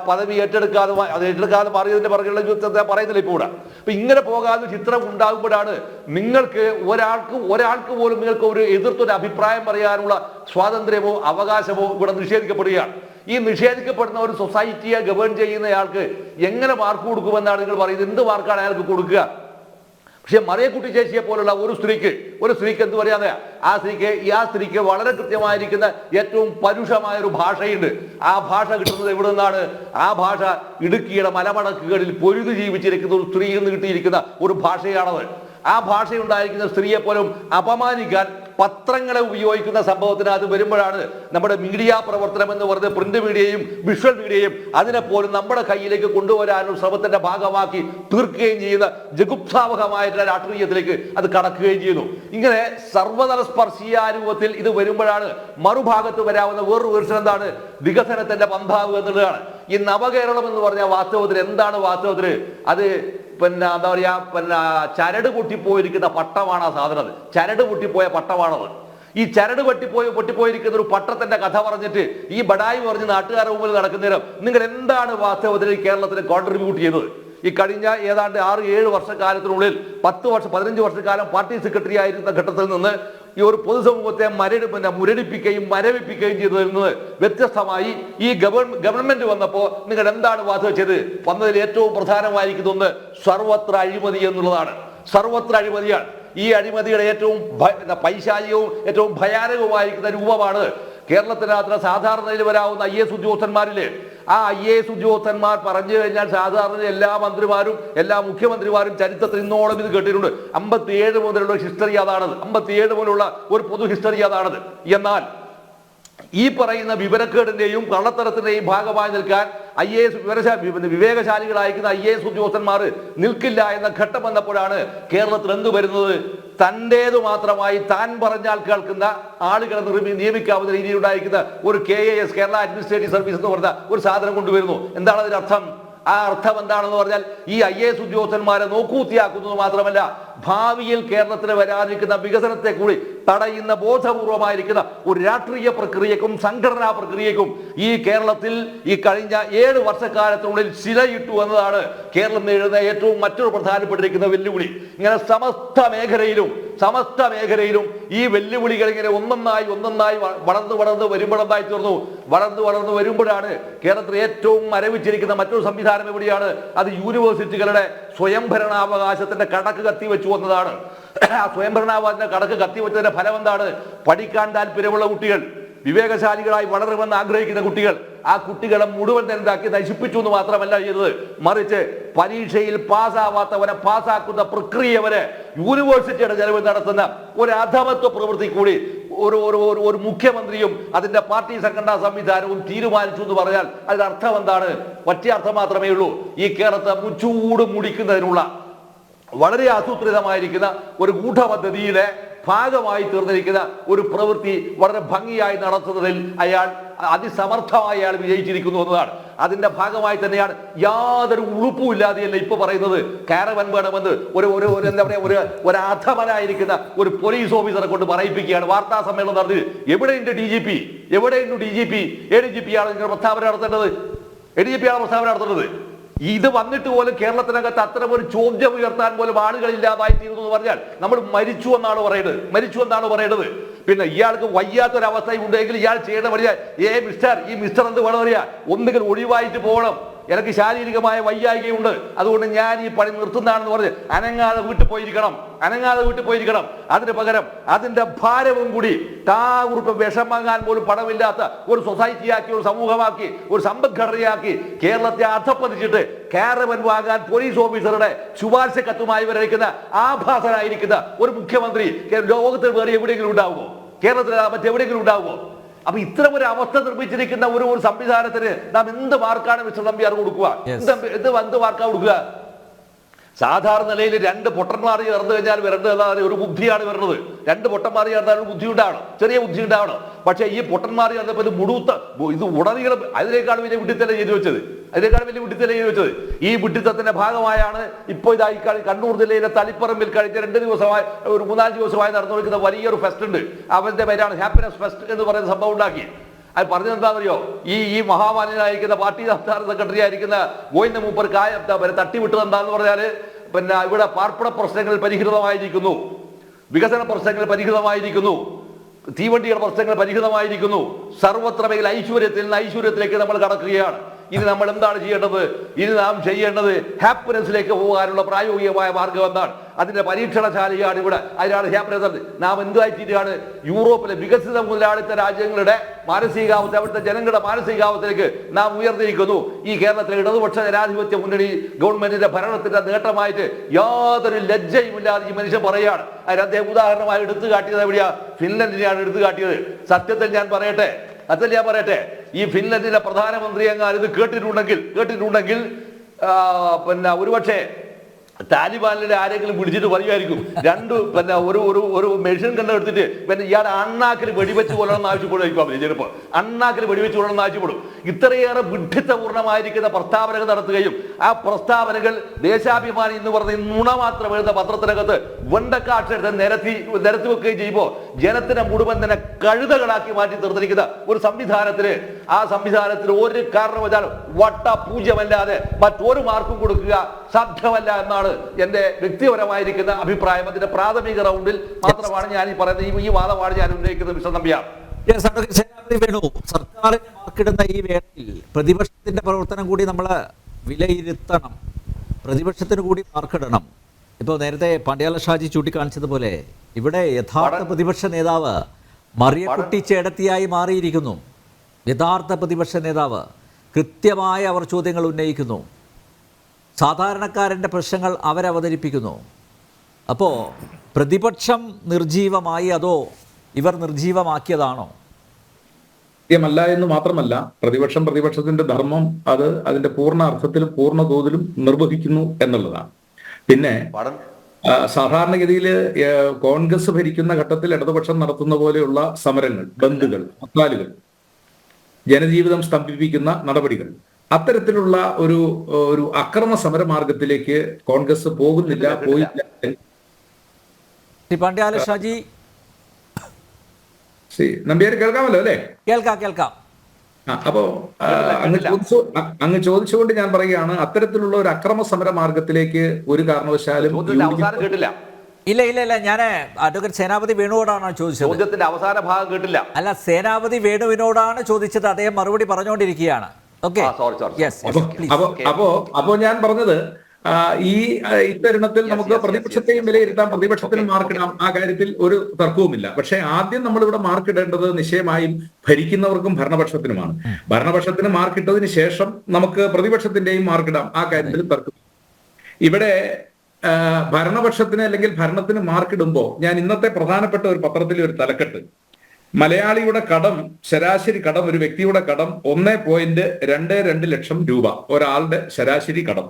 പദവി ഏറ്റെടുക്കാതെ മാറിയതിന്റെ പുറകെയുള്ള പറയുന്നില്ല ഇപ്പോൾ കൂടെ. അപ്പൊ ഇങ്ങനെ പോകാതെ ചിത്രം ഉണ്ടാകുമ്പോഴാണ് നിങ്ങൾക്ക് ഒരാൾക്ക് പോലും നിങ്ങൾക്ക് ഒരു എതിർത്തൊരു അഭിപ്രായം പറയാനുള്ള സ്വാതന്ത്ര്യമോ അവകാശമോ ഇവിടെ നിഷേധിക്കപ്പെടുകയാണ്. ഈ നിഷേധിക്കപ്പെടുന്ന ഒരു സൊസൈറ്റിയെ ഗവേൺ ചെയ്യുന്നയാൾക്ക് എങ്ങനെ മാർക്ക് കൊടുക്കുമെന്നാണ് നിങ്ങൾ പറയുന്നത്? എന്ത് മാർക്കാണ് അയാൾക്ക് കൊടുക്കുക? പക്ഷെ മറിയക്കുട്ടി ചേച്ചിയെ പോലുള്ള ഒരു സ്ത്രീക്ക് എന്ത് പറയാതെ ആ സ്ത്രീക്ക് വളരെ കൃത്യമായിരിക്കുന്ന ഏറ്റവും പരുഷമായ ഒരു ഭാഷയുണ്ട്. ആ ഭാഷ കിട്ടുന്നത് എവിടെ നിന്നാണ്? ആ ഭാഷ ഇടുക്കിയുടെ മലമടക്കുകളിൽ പൊരുതി ജീവിച്ചിരിക്കുന്ന ഒരു സ്ത്രീയിൽ നിന്ന് കിട്ടിയിരിക്കുന്ന ഒരു ഭാഷയാണത്. ആ ഭാഷയുണ്ടായിരിക്കുന്ന സ്ത്രീയെ പോലും അപമാനിക്കാൻ പത്രങ്ങളെ ഉപയോഗിക്കുന്ന സംഭവത്തിന് അത് വരുമ്പോഴാണ് നമ്മുടെ മീഡിയ പ്രവർത്തനം എന്ന് പറയുന്നത് പ്രിന്റ് മീഡിയയും വിഷ്വൽ മീഡിയയും അതിനെപ്പോലും നമ്മുടെ കയ്യിലേക്ക് കൊണ്ടുവരാനുള്ള ശ്രമത്തിന്റെ ഭാഗമാക്കി തീർക്കുകയും ചെയ്യുന്ന ജഗുപ്സാവഹമായിട്ടുള്ള രാഷ്ട്രീയത്തിലേക്ക് അത് കടക്കുകയും ചെയ്യുന്നു. ഇങ്ങനെ സർവതല സ്പർശീയ രൂപത്തിൽ ഇത് വരുമ്പോഴാണ് മറുഭാഗത്ത് വരാവുന്ന വേറൊരു വേർഷൻ എന്താണ്? വികസനത്തിന്റെ പന്ഥാവ് എന്നുള്ളതാണ്. ഈ നവകേരളം എന്ന് പറഞ്ഞ വാസ്തവത്തിൽ എന്താണ്? വാസ്തവത്തിൽ അത് എന്താ പറയാ, ചരട് പൊട്ടിപ്പോയിരിക്കുന്ന പട്ടമാണ് ആ സാധനം. ചരട് പൊട്ടിപ്പോയ പട്ടമാണത്. ഈ ചരട് പൊട്ടിപ്പോയിരിക്കുന്ന ഒരു പട്ടത്തിന്റെ കഥ പറഞ്ഞിട്ട് ഈ ബഡായി പറഞ്ഞ് നാട്ടുകാരുടെ മുമ്പിൽ നടക്കുന്നേരം നിങ്ങൾ എന്താണ് വാസ്തവത്തിൽ കേരളത്തിന് കോൺട്രിബ്യൂട്ട് ചെയ്തത്? ഈ കഴിഞ്ഞ ഏതാണ്ട് 6-7 വർഷക്കാലത്തിനുള്ളിൽ 15 വർഷക്കാലം പാർട്ടി സെക്രട്ടറി ആയിരുന്ന ഘട്ടത്തിൽ നിന്ന് ഈ ഒരു പൊതുസമൂഹത്തെ മുരടിപ്പിക്കുകയും മരവിപ്പിക്കുകയും ചെയ്തതിൽ വ്യത്യസ്തമായി ഈ ഗവൺമെന്റ് വന്നപ്പോൾ നിങ്ങൾ എന്താണ് വാദിച്ചത്? വന്നതിൽ ഏറ്റവും പ്രധാനമായിരിക്കുന്ന ഒന്ന് സർവത്ര അഴിമതി എന്നുള്ളതാണ്. സർവത്ര അഴിമതിയാണ്. ഈ അഴിമതിയുടെ ഏറ്റവും പൈശാചികവും ഏറ്റവും ഭയാനകവുമായിരിക്കുന്ന രൂപമാണ് കേരളത്തിനകത്ത് സാധാരണയിൽ വരാവുന്ന IAS ഉദ്യോഗസ്ഥന്മാരില്. ആ IAS ഉദ്യോഗസ്ഥന്മാർ പറഞ്ഞു കഴിഞ്ഞാൽ സാധാരണ എല്ലാ മന്ത്രിമാരും എല്ലാ മുഖ്യമന്ത്രിമാരും ചരിത്രത്തിൽ ഇന്നോളം ഇത് കേട്ടിട്ടുണ്ട്. 57 മുതലുള്ള ഹിസ്റ്ററി അതാണത്. 57 മുതലുള്ള ഒരു പൊതു ഹിസ്റ്ററി അതാണത്. എന്നാൽ ഈ പറയുന്ന വിവരക്കേടിന്റെയും കള്ളത്തരത്തിന്റെയും ഭാഗമായി നിൽക്കാൻ വിവേകശാലികളായിരിക്കുന്ന IAS ഉദ്യോഗസ്ഥന്മാർ നിൽക്കില്ല എന്ന ഘട്ടം വന്നപ്പോഴാണ് കേരളത്തിൽ എന്ത് വരുന്നത്? തൻ്റേതു മാത്രമായി താൻ പറഞ്ഞാൽ കേൾക്കുന്ന ആളുകളെ നിയമിക്കാവുന്ന രീതിയിലുണ്ടായിരിക്കുന്ന ഒരു KAS, കേരള അഡ്മിനിസ്ട്രേറ്റീവ് സർവീസ് എന്ന് പറഞ്ഞ ഒരു സാധനം കൊണ്ടുവരുന്നു. എന്താണ് അതിനർത്ഥം? ആ അർത്ഥം എന്താണെന്ന് പറഞ്ഞാൽ ഈ IAS ഉദ്യോഗസ്ഥന്മാരെ നോക്കൂത്തിയാക്കുന്നത് മാത്രമല്ല ഭാവിയിൽ കേരളത്തിന് വരാനിരിക്കുന്ന വികസനത്തെ കൂടി തടയുന്ന ബോധപൂർവമായിരിക്കുന്ന ഒരു രാഷ്ട്രീയ പ്രക്രിയക്കും സംഘടനാ പ്രക്രിയക്കും ഈ കേരളത്തിൽ ഈ കഴിഞ്ഞ 7 വർഷക്കാലത്തിനുള്ളിൽ ശിലയിട്ടു എന്നതാണ് കേരളം നേരിടുന്ന ഏറ്റവും മറ്റൊരു പ്രധാനപ്പെട്ടിരിക്കുന്ന വെല്ലുവിളി. ഇങ്ങനെ സമസ്ത മേഖലയിലും ഈ വെല്ലുവിളികൾ ഇങ്ങനെ ഒന്നൊന്നായി വളർന്നു വരുമ്പോഴാണ് കേരളത്തിൽ ഏറ്റവും മരവിച്ചിരിക്കുന്ന മറ്റൊരു സംവിധാനം എവിടെയാണ്? അത് യൂണിവേഴ്സിറ്റികളുടെ സ്വയംഭരണാവകാശത്തിന്റെ കടക്ക് കത്തിവെച്ചു വന്നതാണ്. ആ സ്വയംഭരണാവകാശത്തിന്റെ കടക്ക് കത്തിവെച്ചതിന്റെ ഫലം എന്താണ്? പഠിക്കാൻ താല്പര്യമുള്ള കുട്ടികൾ, വിവേകശാലികളായി വളരണമെന്ന് ആഗ്രഹിക്കുന്ന കുട്ടികൾ, ആ കുട്ടികളെ മുഴുവൻ എന്താക്കി നശിപ്പിച്ചു എന്ന് മാത്രമല്ല ചെയ്തത്, മറിച്ച് പരീക്ഷയിൽ പാസ്സാവാത്തവനെ പാസ്സാക്കുന്ന പ്രക്രിയ വരെ യൂണിവേഴ്സിറ്റിയുടെ ചെലവിൽ നടത്തുന്ന ഒരു അധമത്വ പ്രവൃത്തി കൂടി ഒരു മുഖ്യമന്ത്രിയും അതിന്റെ പാർട്ടി സംഘടനാ സംവിധാനവും തീരുമാനിച്ചു എന്ന് പറഞ്ഞാൽ അതിന്റെ അർത്ഥം എന്താണ്? ഒറ്റ അർത്ഥം മാത്രമേ ഉള്ളൂ. ഈ കേരളത്തെ മുച്ചൂട് മുടിക്കുന്നതിനുള്ള വളരെ ആസൂത്രിതമായിരിക്കുന്ന ഒരു ഗൂഢപദ്ധതിയിലെ ഭാഗമായി തീർന്നിരിക്കുന്ന ഒരു പ്രവൃത്തി വളരെ ഭംഗിയായി നടത്തുന്നതിൽ അതിസമർത്ഥമായി അയാൾ വിജയിച്ചിരിക്കുന്നു എന്നതാണ്. അതിന്റെ ഭാഗമായി തന്നെയാണ് യാതൊരു ഉളുപ്പുമില്ലാതെയല്ല ഇപ്പൊ പറയുന്നത് കാരവൻ വേണമെന്ന് എന്താ പറയാ ഒരു അധമനായിരിക്കുന്ന ഒരു പോലീസ് ഓഫീസറെ കൊണ്ട് പറയിപ്പിക്കുകയാണ്. വാർത്താ സമ്മേളനം നടത്തി എവിടെയുണ്ട് DGP? ADGP ആണ് ഇങ്ങനെ പ്രസ്താവന നടത്തേണ്ടത്. ADGP ആണ് പ്രസ്താവന നടത്തേണ്ടത്. ഇത് വന്നിട്ട് പോലും കേരളത്തിനകത്ത് അത്തരം ഒരു ചോദ്യം ഉയർത്താൻ പോലും ആളുകളില്ലാതായി തീർന്നു എന്ന് പറഞ്ഞാൽ നമ്മൾ മരിച്ചു എന്നാണ് പറയേണ്ടത്. പിന്നെ ഇയാൾക്ക് വയ്യാത്തൊരവസ്ഥ ഉണ്ടെങ്കിൽ ഇയാൾ ചെയ്യേണ്ട പറയാ ഈ മിസ്റ്റർ എന്ത് വേണം പറയാ? ഒന്നുകിൽ ഒഴിവായിട്ട് പോകണം, എനിക്ക് ശാരീരികമായ വയ്യായികയുണ്ട്, അതുകൊണ്ട് ഞാൻ ഈ പണി നിർത്തുന്നതാണെന്ന് പറഞ്ഞ് അനങ്ങാതെ വീട്ടിൽ പോയിരിക്കണം. അതിന് പകരം അതിന്റെ ഭാരവും കൂടി റുപ്യ വിഷം വാങ്ങാൻ പോലും പണമില്ലാത്ത ഒരു സൊസൈറ്റിയാക്കി, ഒരു സമൂഹമാക്കി, ഒരു സമ്പദ്ഘടനയാക്കി കേരളത്തെ അധപ്പതിച്ചിട്ട് കാരവൻ വാങ്ങാൻ പോലീസ് ഓഫീസറുടെ ശുപാർശ കത്തുമായി വരയ്ക്കുന്ന ആഭാസനായിരിക്കുന്ന ഒരു മുഖ്യമന്ത്രി ലോകത്തിൽ വേറെ എവിടെയെങ്കിലും ഉണ്ടാവുമോ? കേരളത്തിൽ മറ്റെവിടെയെങ്കിലും ഉണ്ടാവുമോ? അപ്പൊ ഇത്തരം ഒരു അവസ്ഥ നിർമ്മിച്ചിരിക്കുന്ന ഒരു സംവിധാനത്തിന് നാം എന്ത് മാർക്കാണ് മിസ്റ്റർ നമ്പ്യാർ കൊടുക്കുക? എന്ത് മാർക്കാണ് കൊടുക്കുക? സാധാരണ നിലയിൽ 2 പൊട്ടന്മാർ ചേർന്ന് കഴിഞ്ഞാൽ വരേണ്ടത് ഒരു ബുദ്ധിയാണ് വരുന്നത്. 2 പൊട്ടന്മാർ ചേർന്നാൽ ഒരു ബുദ്ധി ഉണ്ടാവണം, ചെറിയ ബുദ്ധി ഉണ്ടാവണം. പക്ഷേ ഈ പൊട്ടന്മാർ ചേർന്നപ്പോൾ ഇത് ഉടനീളം അതിനേക്കാൾ വലിയ വിഡ്ഢിത്തല്ലേ ചെയ്തു വെച്ചത്. ഈ വിഡ്ഢിത്തത്തിന്റെ ഭാഗമായാണ് ഇപ്പോൾ ഇതായി കണ്ണൂർ ജില്ലയിലെ തളിപ്പറമ്പിൽ കഴിഞ്ഞ 2 ദിവസമായി ഒരു 3-4 ദിവസമായി നടന്നുകൊടുക്കുന്ന വലിയൊരു ഫെസ്റ്റ് ഉണ്ട്. അവന്റെ പേരാണ് ഹാപ്പിനെസ് ഫെസ്റ്റ് എന്ന് പറയുന്ന സംഭവം ഉണ്ടാക്കി. അത് പറഞ്ഞെന്താണെന്നറിയോ? ഈ മഹാമാന്യനായിരിക്കുന്ന പാർട്ടി സംസ്ഥാന സെക്രട്ടറി ആയിരിക്കുന്ന ഗോവിന്ദ മൂപ്പർ തട്ടിവിട്ടത് എന്താന്ന് പറഞ്ഞാല് ഇവിടെ പാർപ്പിട പ്രശ്നങ്ങൾ പരിഹൃതമായിരിക്കുന്നു, വികസന പ്രശ്നങ്ങൾ പരിഹൃതമായിരിക്കുന്നു, തീവണ്ടിയുടെ പ്രശ്നങ്ങൾ പരിഹൃതമായിരിക്കുന്നു, സർവത്ര മേഖല ഐശ്വര്യത്തിലേക്ക് നമ്മൾ കടക്കുകയാണ്. ഇനി നമ്മൾ എന്താണ് ചെയ്യേണ്ടത്? ഇനി നാം ചെയ്യേണ്ടത് ഹാപ്പിനെസ്സിലേക്ക് പോകാനുള്ള പ്രായോഗികമായ മാർഗം എന്താണ്? അതിന്റെ പരീക്ഷണശാലയാണ് ഇവിടെ. അതിനാണ് ഹാപ്പിനെസ്. നാം എന്തായിട്ടാണ് യൂറോപ്പിലെ വികസിത മുതലാളിത്ത രാജ്യങ്ങളുടെ മാനസികാവസ്ഥ, അവിടുത്തെ ജനങ്ങളുടെ മാനസികാവസ്ഥയിലേക്ക് നാം ഉയർന്നിരിക്കുന്നു. ഈ കേരളത്തിലെ ഇടതുപക്ഷ ജനാധിപത്യ മുന്നണി ഗവൺമെന്റിന്റെ ഭരണത്തിന്റെ നേട്ടമായിട്ട് യാതൊരു ലജ്ജയുമില്ലാതെ ഈ മനുഷ്യൻ പറയുകയാണ്. അതിന് അദ്ദേഹം ഉദാഹരണമായി എടുത്തു കാട്ടിയത് എവിടെയാ? ഫിൻലൻഡിനെയാണ് എടുത്തു കാട്ടിയത്. സത്യത്തിൽ ഞാൻ പറയട്ടെ, ഈ ഫിൻലൻഡിലെ പ്രധാനമന്ത്രി എങ്ങാനും ഇത് കേട്ടിട്ടുണ്ടെങ്കിൽ പിന്നെ ഒരുപക്ഷെ താലിബാനിലെ ആരെങ്കിലും പിടിച്ചിട്ട് പറയുമായിരിക്കും, ഒരു മെഷീൻ കണ്ട എടുത്തിട്ട് പിന്നെ ഇയാളെ അണ്ണാക്കിൽ വെടിവെച്ച് കൊല്ലണമെന്ന് ആവശ്യപ്പെടുമായിരിക്കും. അവര് ചിലപ്പോൾ അണ്ണാക്കിൽ വെടിവെച്ച് കൊല്ലണമെന്ന് ആവശ്യപ്പെടും. ഇത്രയേറെ വിഡ്ഢിത്തപൂർണ്ണമായിരിക്കുന്ന പ്രസ്താവനകൾ നടത്തുകയും ആ പ്രസ്താവനകൾ ദേശാഭിമാനി എന്ന് പറഞ്ഞ നുണ മാത്രം എഴുതുന്ന പത്രത്തിനകത്ത് വെണ്ടക്കാക്ഷരത്തെ നിരത്തി വെക്കുകയും ചെയ്യുമ്പോൾ ജനത്തിനെ മുഴുവൻ തന്നെ കഴുതകളാക്കി മാറ്റി തീർത്തിരിക്കുന്ന ഒരു ആ സംവിധാനത്തിന് ഒരു കാരണവശാലും പൂജ്യമല്ലാതെ മറ്റൊരു മാർക്കും കൊടുക്കുക സാധ്യമല്ല എന്നാണ് എന്റെ വ്യക്തിപരമായിരിക്കുന്ന അഭിപ്രായം. അതിന്റെ പ്രാഥമിക റൗണ്ടിൽ മാത്രമാണ് ഞാൻ ഈ പറയുന്നത്. ഈ വാദമാണ് ഞാൻ ഉന്നയിക്കുന്നത്. മിസ്റ്റർ നമ്പ്യാർ, സർക്കാരിന് മാർക്കിടുന്ന ഈ വേളയിൽ പ്രതിപക്ഷത്തിന്റെ പ്രവർത്തനം കൂടി നമ്മൾ വിലയിരുത്തണം. പ്രതിപക്ഷത്തിന് കൂടി മാർക്കിടണം. ഇപ്പോൾ നേരത്തെ പണ്ഡ്യാല ഷാജി ചൂണ്ടിക്കാണിച്ചതുപോലെ ഇവിടെ യഥാർത്ഥ പ്രതിപക്ഷ നേതാവ് മറിയക്കുട്ടി ചേടത്തിയായി മാറിയിരിക്കുന്നു. യഥാർത്ഥ പ്രതിപക്ഷ നേതാവ് കൃത്യമായി അവർ ചോദ്യങ്ങൾ ഉന്നയിക്കുന്നു. സാധാരണക്കാരൻ്റെ പ്രശ്നങ്ങൾ അവരവതരിപ്പിക്കുന്നു. അപ്പോൾ പ്രതിപക്ഷം നിർജീവമായി, അതോ ഇവർ നിർജീവമാക്കിയതാണോ? ല്ല എന്ന് മാത്രമല്ല, പ്രതിപക്ഷത്തിന്റെ ധർമ്മം അത് അതിന്റെ പൂർണ്ണ അർത്ഥത്തിലും പൂർണ്ണ തോതിലും നിർവഹിക്കുന്നു എന്നുള്ളതാണ്. പിന്നെ സാധാരണഗതിയിൽ കോൺഗ്രസ് ഭരിക്കുന്ന ഘട്ടത്തിൽ ഇടതുപക്ഷം നടത്തുന്ന പോലെയുള്ള സമരങ്ങൾ, ബന്ദുകൾ, ഹർത്താലുകൾ, ജനജീവിതം സ്തംഭിപ്പിക്കുന്ന നടപടികൾ, അത്തരത്തിലുള്ള ഒരു അക്രമ സമരമാർഗത്തിലേക്ക് കോൺഗ്രസ് പോയില്ല. പണ്ഡ്യാല ഷാജി, നമ്പ്യാർ കേൾക്കാമല്ലോ അല്ലേ? കേൾക്കാം. അപ്പോ അങ്ങ് ചോദിച്ചുകൊണ്ട് ഞാൻ പറയുകയാണ്, അത്തരത്തിലുള്ള ഒരു അക്രമ സമര മാർഗത്തിലേക്ക് ഒരു കാരണവശാലും ഇല്ല. ഞാൻ അഡ്വക്കേറ്റ് സേനാപതി വേണുവോടാണ് ചോദിച്ചത്. ചോദ്യത്തിന്റെ അവസാന ഭാഗം കേട്ടില്ല. അല്ല, സേനാപതി വേണുവിനോടാണ് ചോദിച്ചത്. അദ്ദേഹം മറുപടി പറഞ്ഞുകൊണ്ടിരിക്കുകയാണ്. അപ്പോ ഞാൻ പറഞ്ഞത്, ഈ ഇത്തരുണത്തിൽ നമുക്ക് പ്രതിപക്ഷത്തെയും വിലയിരുത്താം, പ്രതിപക്ഷത്തിന് മാർക്കിടാം. ആ കാര്യത്തിൽ ഒരു തർക്കവുമില്ല. പക്ഷെ ആദ്യം നമ്മളിവിടെ മാർക്കിടേണ്ടത് നിശ്ചയമായും ഭരിക്കുന്നവർക്കും ഭരണപക്ഷത്തിനുമാണ്. ഭരണപക്ഷത്തിന് മാർക്കിട്ടതിന് ശേഷം നമുക്ക് പ്രതിപക്ഷത്തിന്റെയും മാർക്കിടാം. ആ കാര്യത്തിൽ തർക്കം. ഇവിടെ ഭരണപക്ഷത്തിന് അല്ലെങ്കിൽ ഭരണത്തിന് മാർക്കിടുമ്പോൾ ഞാൻ ഇന്നത്തെ പ്രധാനപ്പെട്ട ഒരു പത്രത്തിലെ ഒരു തലക്കെട്ട്, മലയാളിയുടെ കടം, ശരാശരി കടം, ഒരു വ്യക്തിയുടെ കടം 1.22 ലക്ഷം രൂപ, ഒരാളുടെ ശരാശരി കടം.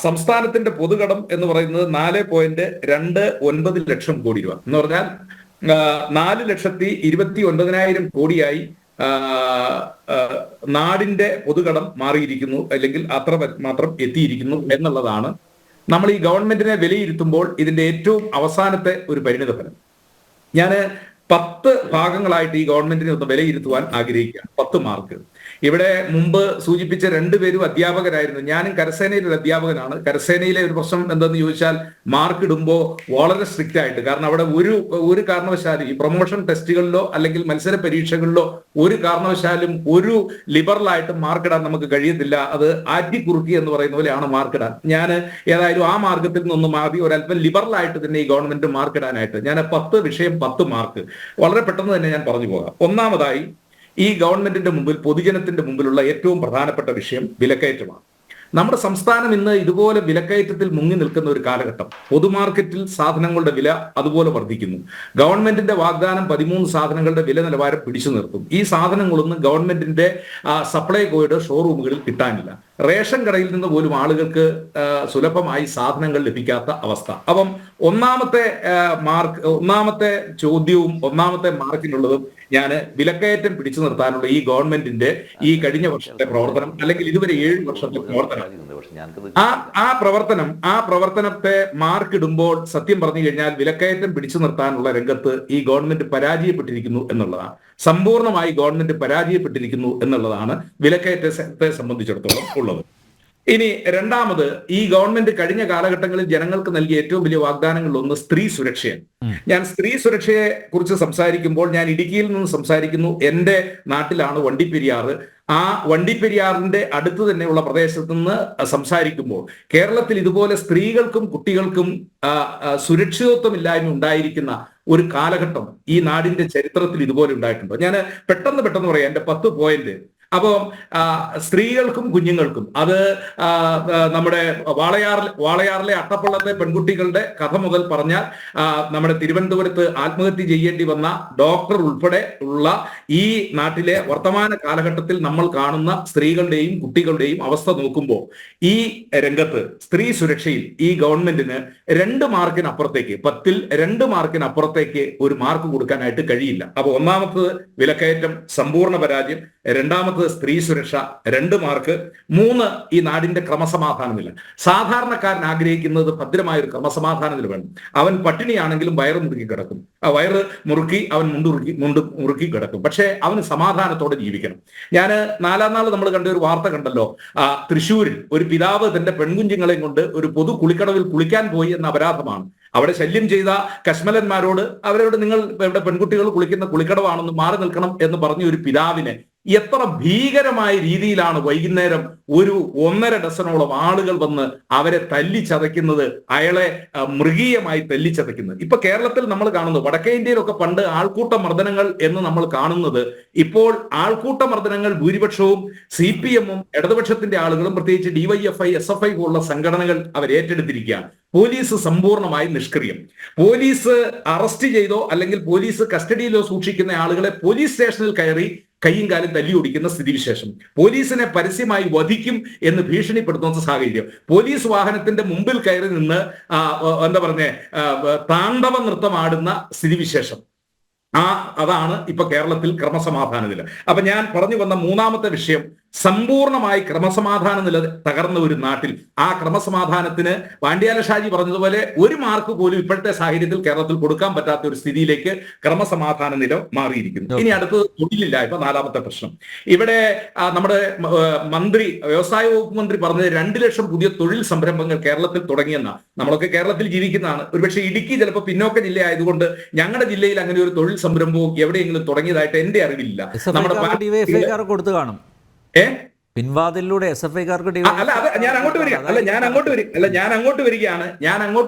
സംസ്ഥാനത്തിന്റെ പൊതുകടം എന്ന് പറയുന്നത് 4.29 ലക്ഷം കോടി രൂപ എന്ന് പറഞ്ഞാൽ 4,29,000 കോടിയായി നാടിന്റെ പൊതുകടം മാറിയിരിക്കുന്നു, അല്ലെങ്കിൽ അത്ര മാത്രം എത്തിയിരിക്കുന്നു എന്നുള്ളതാണ് നമ്മൾ ഈ ഗവൺമെന്റിനെ വിലയിരുത്തുമ്പോൾ ഇതിന്റെ ഏറ്റവും അവസാനത്തെ ഒരു പരിണിതഫലം. ഞാൻ 10 ഭാഗങ്ങളായിട്ട് ഈ ഗവൺമെന്റിനെ ഒന്ന് വിലയിരുത്തുവാൻ ആഗ്രഹിക്കുകയാണ്. 10 മാർക്ക്. ഇവിടെ മുമ്പ് സൂചിപ്പിച്ച 2 പേരും അധ്യാപകരായിരുന്നു. ഞാനും കരസേനയിൽ ഒരു അധ്യാപകനാണ്. കരസേനയിലെ ഒരു പ്രശ്നം എന്തെന്ന് ചോദിച്ചാൽ, മാർക്ക് ഇടുമ്പോൾ വളരെ സ്ട്രിക്റ്റ് ആയിട്ട്, കാരണം അവിടെ ഒരു കാരണവശാലും ഈ പ്രൊമോഷൻ ടെസ്റ്റുകളിലോ അല്ലെങ്കിൽ മത്സര പരീക്ഷകളിലോ ഒരു കാരണവശാലും ഒരു ലിബറലായിട്ട് മാർക്കിടാൻ നമുക്ക് കഴിയത്തില്ല. അത് ആറ്റിക്കുറുക്കി എന്ന് പറയുന്ന പോലെയാണ് മാർക്കിടാൻ. ഞാൻ ഏതായാലും ആ മാർഗത്തിൽ നിന്ന് മാറി ഒരല്പം ലിബറലായിട്ട് തന്നെ ഈ ഗവൺമെന്റ് മാർക്കിടാനായിട്ട് ഞാൻ 10 വിഷയം 10 മാർക്ക് വളരെ പെട്ടെന്ന് തന്നെ ഞാൻ പറഞ്ഞു പോകാം. ഒന്നാമതായി, ഈ ഗവൺമെന്റിന്റെ മുമ്പിൽ, പൊതുജനത്തിന്റെ മുമ്പിലുള്ള ഏറ്റവും പ്രധാനപ്പെട്ട വിഷയം വിലക്കയറ്റമാണ്. നമ്മുടെ സംസ്ഥാനം ഇന്ന് ഇതുപോലെ വിലക്കയറ്റത്തിൽ മുങ്ങി നിൽക്കുന്ന ഒരു കാലഘട്ടം. പൊതുമാർക്കറ്റിൽ സാധനങ്ങളുടെ വില അതുപോലെ വർദ്ധിക്കുന്നു. ഗവൺമെന്റിന്റെ വാഗ്ദാനം 13 സാധനങ്ങളുടെ വില നിലവാരം പിടിച്ചു നിർത്തും. ഈ സാധനങ്ങളൊന്നും ഗവൺമെന്റിന്റെ സപ്ലൈകോയുടെ ഷോറൂമുകളിൽ കിട്ടാനില്ല. റേഷൻ കടയിൽ നിന്ന് പോലും ആളുകൾക്ക് സുലഭമായി സാധനങ്ങൾ ലഭിക്കാത്ത അവസ്ഥ. അപ്പം ഒന്നാമത്തെ ചോദ്യവും ഒന്നാമത്തെ മാർക്കിനുള്ളതും ഞാൻ വിലക്കയറ്റം പിടിച്ചു നിർത്താനുള്ള ഈ ഗവൺമെന്റിന്റെ ഈ കഴിഞ്ഞ വർഷത്തെ പ്രവർത്തനം, അല്ലെങ്കിൽ ഇതുവരെ 7 വർഷത്തെ പ്രവർത്തനം, ആ പ്രവർത്തനത്തെ മാർക്കിടുമ്പോൾ സത്യം പറഞ്ഞു കഴിഞ്ഞാൽ വിലക്കയറ്റം പിടിച്ചു നിർത്താനുള്ള രംഗത്ത് ഈ ഗവൺമെന്റ് പരാജയപ്പെട്ടിരിക്കുന്നു എന്നുള്ളതാണ്. സമ്പൂർണ്ണമായി ഗവൺമെന്റ് പരാജയപ്പെട്ടിരിക്കുന്നു എന്നുള്ളതാണ് വിലക്കയറ്റത്തെ സംബന്ധിച്ചിടത്തോളം ഉള്ളത്. ഇനി രണ്ടാമത്, ഈ ഗവൺമെന്റ് കഴിഞ്ഞ കാലഘട്ടങ്ങളിൽ ജനങ്ങൾക്ക് നൽകിയ ഏറ്റവും വലിയ വാഗ്ദാനങ്ങളിൽ ഒന്ന് സ്ത്രീ സുരക്ഷയാണ്. ഞാൻ സ്ത്രീ സുരക്ഷയെ കുറിച്ച് സംസാരിക്കുമ്പോൾ ഞാൻ ഇടുക്കിയിൽ നിന്ന് സംസാരിക്കുന്നു. എന്റെ നാട്ടിലാണ് വണ്ടിപ്പെരിയാറ്. ആ വണ്ടിപ്പെരിയാറിന്റെ അടുത്ത് തന്നെയുള്ള പ്രദേശത്ത് നിന്ന് സംസാരിക്കുമ്പോൾ കേരളത്തിൽ ഇതുപോലെ സ്ത്രീകൾക്കും കുട്ടികൾക്കും സുരക്ഷിതത്വമില്ലായ്മ ഉണ്ടായിരിക്കുന്ന ഒരു കാലഘട്ടം ഈ നാടിന്റെ ചരിത്രത്തിൽ ഇതുപോലെ ഉണ്ടായിട്ടുണ്ടോ? ഞാൻ പെട്ടെന്ന് പറയാം എന്റെ 10 പോയിന്റ്. അപ്പോൾ സ്ത്രീകൾക്കും കുഞ്ഞുങ്ങൾക്കും, അത് നമ്മുടെ വാളയാറിലെ അട്ടപ്പള്ളത്തെ പെൺകുട്ടികളുടെ കഥ മുതൽ പറഞ്ഞാൽ നമ്മുടെ തിരുവനന്തപുരത്ത് ആത്മഹത്യ ചെയ്യേണ്ടി വന്ന ഡോക്ടർ ഉൾപ്പെടെ ഉള്ള ഈ നാട്ടിലെ വർത്തമാന കാലഘട്ടത്തിൽ നമ്മൾ കാണുന്ന സ്ത്രീകളുടെയും കുട്ടികളുടെയും അവസ്ഥ നോക്കുമ്പോൾ ഈ രംഗത്ത് സ്ത്രീ സുരക്ഷയിൽ ഈ ഗവൺമെന്റിന് 2 മാർക്കിനപ്പുറത്തേക്ക്, 10ൽ 2 മാർക്കിനപ്പുറത്തേക്ക് ഒരു മാർക്ക് കൊടുക്കാനായിട്ട് കഴിയില്ല. അപ്പൊ ഒന്നാമത്തത് വിലക്കയറ്റം സമ്പൂർണ്ണ പരാജയം, രണ്ടാമത്തത് സ്ത്രീ സുരക്ഷ 2 മാർക്ക്, 3 ഈ നാടിന്റെ ക്രമസമാധാന നില. സാധാരണക്കാരൻ ആഗ്രഹിക്കുന്നത് ഭദ്രമായ ഒരു ക്രമസമാധാന നില വേണം. അവൻ പട്ടിണിയാണെങ്കിലും വയറ് മുറുക്കി കിടക്കും, ആ വയറ് മുറുക്കി അവൻ മുണ്ട് മുറുക്കി കിടക്കും. പക്ഷെ അവന് സമാധാനത്തോടെ ജീവിക്കണം. ഞാൻ 4-ാം നാൾ നമ്മൾ കണ്ട ഒരു വാർത്ത കണ്ടല്ലോ, തൃശ്ശൂരിൽ ഒരു പിതാവ് തന്റെ പെൺകുഞ്ഞുങ്ങളെയും കൊണ്ട് ഒരു പൊതു കുളിക്കടവിൽ കുളിക്കാൻ പോയി എന്ന അപരാധമാണ്. അവിടെ ശല്യം ചെയ്ത കശ്മലന്മാരോട് അവരോട് നിങ്ങൾ ഇവിടെ പെൺകുട്ടികൾ കുളിക്കുന്ന കുളിക്കടവാണെന്ന് മാറി നിൽക്കണം എന്ന് പറഞ്ഞ ഒരു പിതാവിനെ എത്ര ഭീകരമായ രീതിയിലാണ് വൈകുന്നേരം ഒരു 1.5 ഡസനോളം ആളുകൾ വന്ന് അവരെ തല്ലിച്ചതയ്ക്കുന്നത്, അയാളെ മൃഗീയമായി തല്ലിച്ചതയ്ക്കുന്നത്. ഇപ്പൊ കേരളത്തിൽ നമ്മൾ കാണുന്നത്, വടക്കേ ഇന്ത്യയിലൊക്കെ പണ്ട് ആൾക്കൂട്ട മർദ്ദനങ്ങൾ എന്ന് നമ്മൾ കാണുന്നത്, ഇപ്പോൾ ആൾക്കൂട്ട മർദ്ദനങ്ങൾ ഭൂരിപക്ഷവും CPM-ഉം ഇടതുപക്ഷത്തിന്റെ ആളുകളും പ്രത്യേകിച്ച് DYFI SFI പോലുള്ള സംഘടനകൾ അവർ ഏറ്റെടുത്തിരിക്കുകയാണ്. പോലീസ് സമ്പൂർണ്ണമായി നിഷ്ക്രിയം. പോലീസ് അറസ്റ്റ് ചെയ്തോ അല്ലെങ്കിൽ പോലീസ് കസ്റ്റഡിയിലോ സൂക്ഷിക്കുന്ന ആളുകളെ പോലീസ് സ്റ്റേഷനിൽ കയറി കയ്യും കാലും തല്ലി ഓടിക്കുന്ന സ്ഥിതിവിശേഷം. പോലീസിനെ പരസ്യമായി വധിക്കും എന്ന് ഭീഷണിപ്പെടുത്തുന്ന സാഹചര്യം. പോലീസ് വാഹനത്തിന്റെ മുമ്പിൽ കയറി നിന്ന് താണ്ഡവ നൃത്തമാടുന്ന സ്ഥിതിവിശേഷം. അതാണ് ഇപ്പൊ കേരളത്തിൽ ക്രമസമാധാന നില. അപ്പൊ ഞാൻ പറഞ്ഞു വന്ന 3-ാമത്തെ വിഷയം, സമ്പൂർണമായി ക്രമസമാധാന നില തകർന്ന ഒരു നാട്ടിൽ ആ ക്രമസമാധാനത്തിന് പാണ്ഡ്യാല ഷാജി പറഞ്ഞതുപോലെ 1 മാർക്ക് പോലും ഇപ്പോഴത്തെ സാഹചര്യത്തിൽ കേരളത്തിൽ കൊടുക്കാൻ പറ്റാത്ത ഒരു സ്ഥിതിയിലേക്ക് ക്രമസമാധാന നില മാറിയിരിക്കുന്നു. ഇനി അടുത്തത് തൊഴിലില്ലായ്മ, 4-ാമത്തെ പ്രശ്നം. ഇവിടെ നമ്മുടെ മന്ത്രി, വ്യവസായ വകുപ്പ് മന്ത്രി പറഞ്ഞത് 2 ലക്ഷം പുതിയ തൊഴിൽ സംരംഭങ്ങൾ കേരളത്തിൽ തുടങ്ങിയെന്നാണ്. നമ്മളൊക്കെ കേരളത്തിൽ ജീവിക്കുന്നതാണ്. ഒരുപക്ഷെ ഇടുക്കി ചിലപ്പോൾ പിന്നോക്ക ജില്ല ആയതുകൊണ്ട് ഞങ്ങളുടെ ജില്ലയിൽ അങ്ങനെ ഒരു തൊഴിൽ സംരംഭവും എവിടെയെങ്കിലും തുടങ്ങിയതായിട്ട് എന്റെ അറിവില്ല. നമ്മുടെ കൊടുത്തു കാണും. പിൻവാതിലൂടെ ഞാൻ അങ്ങോട്ട്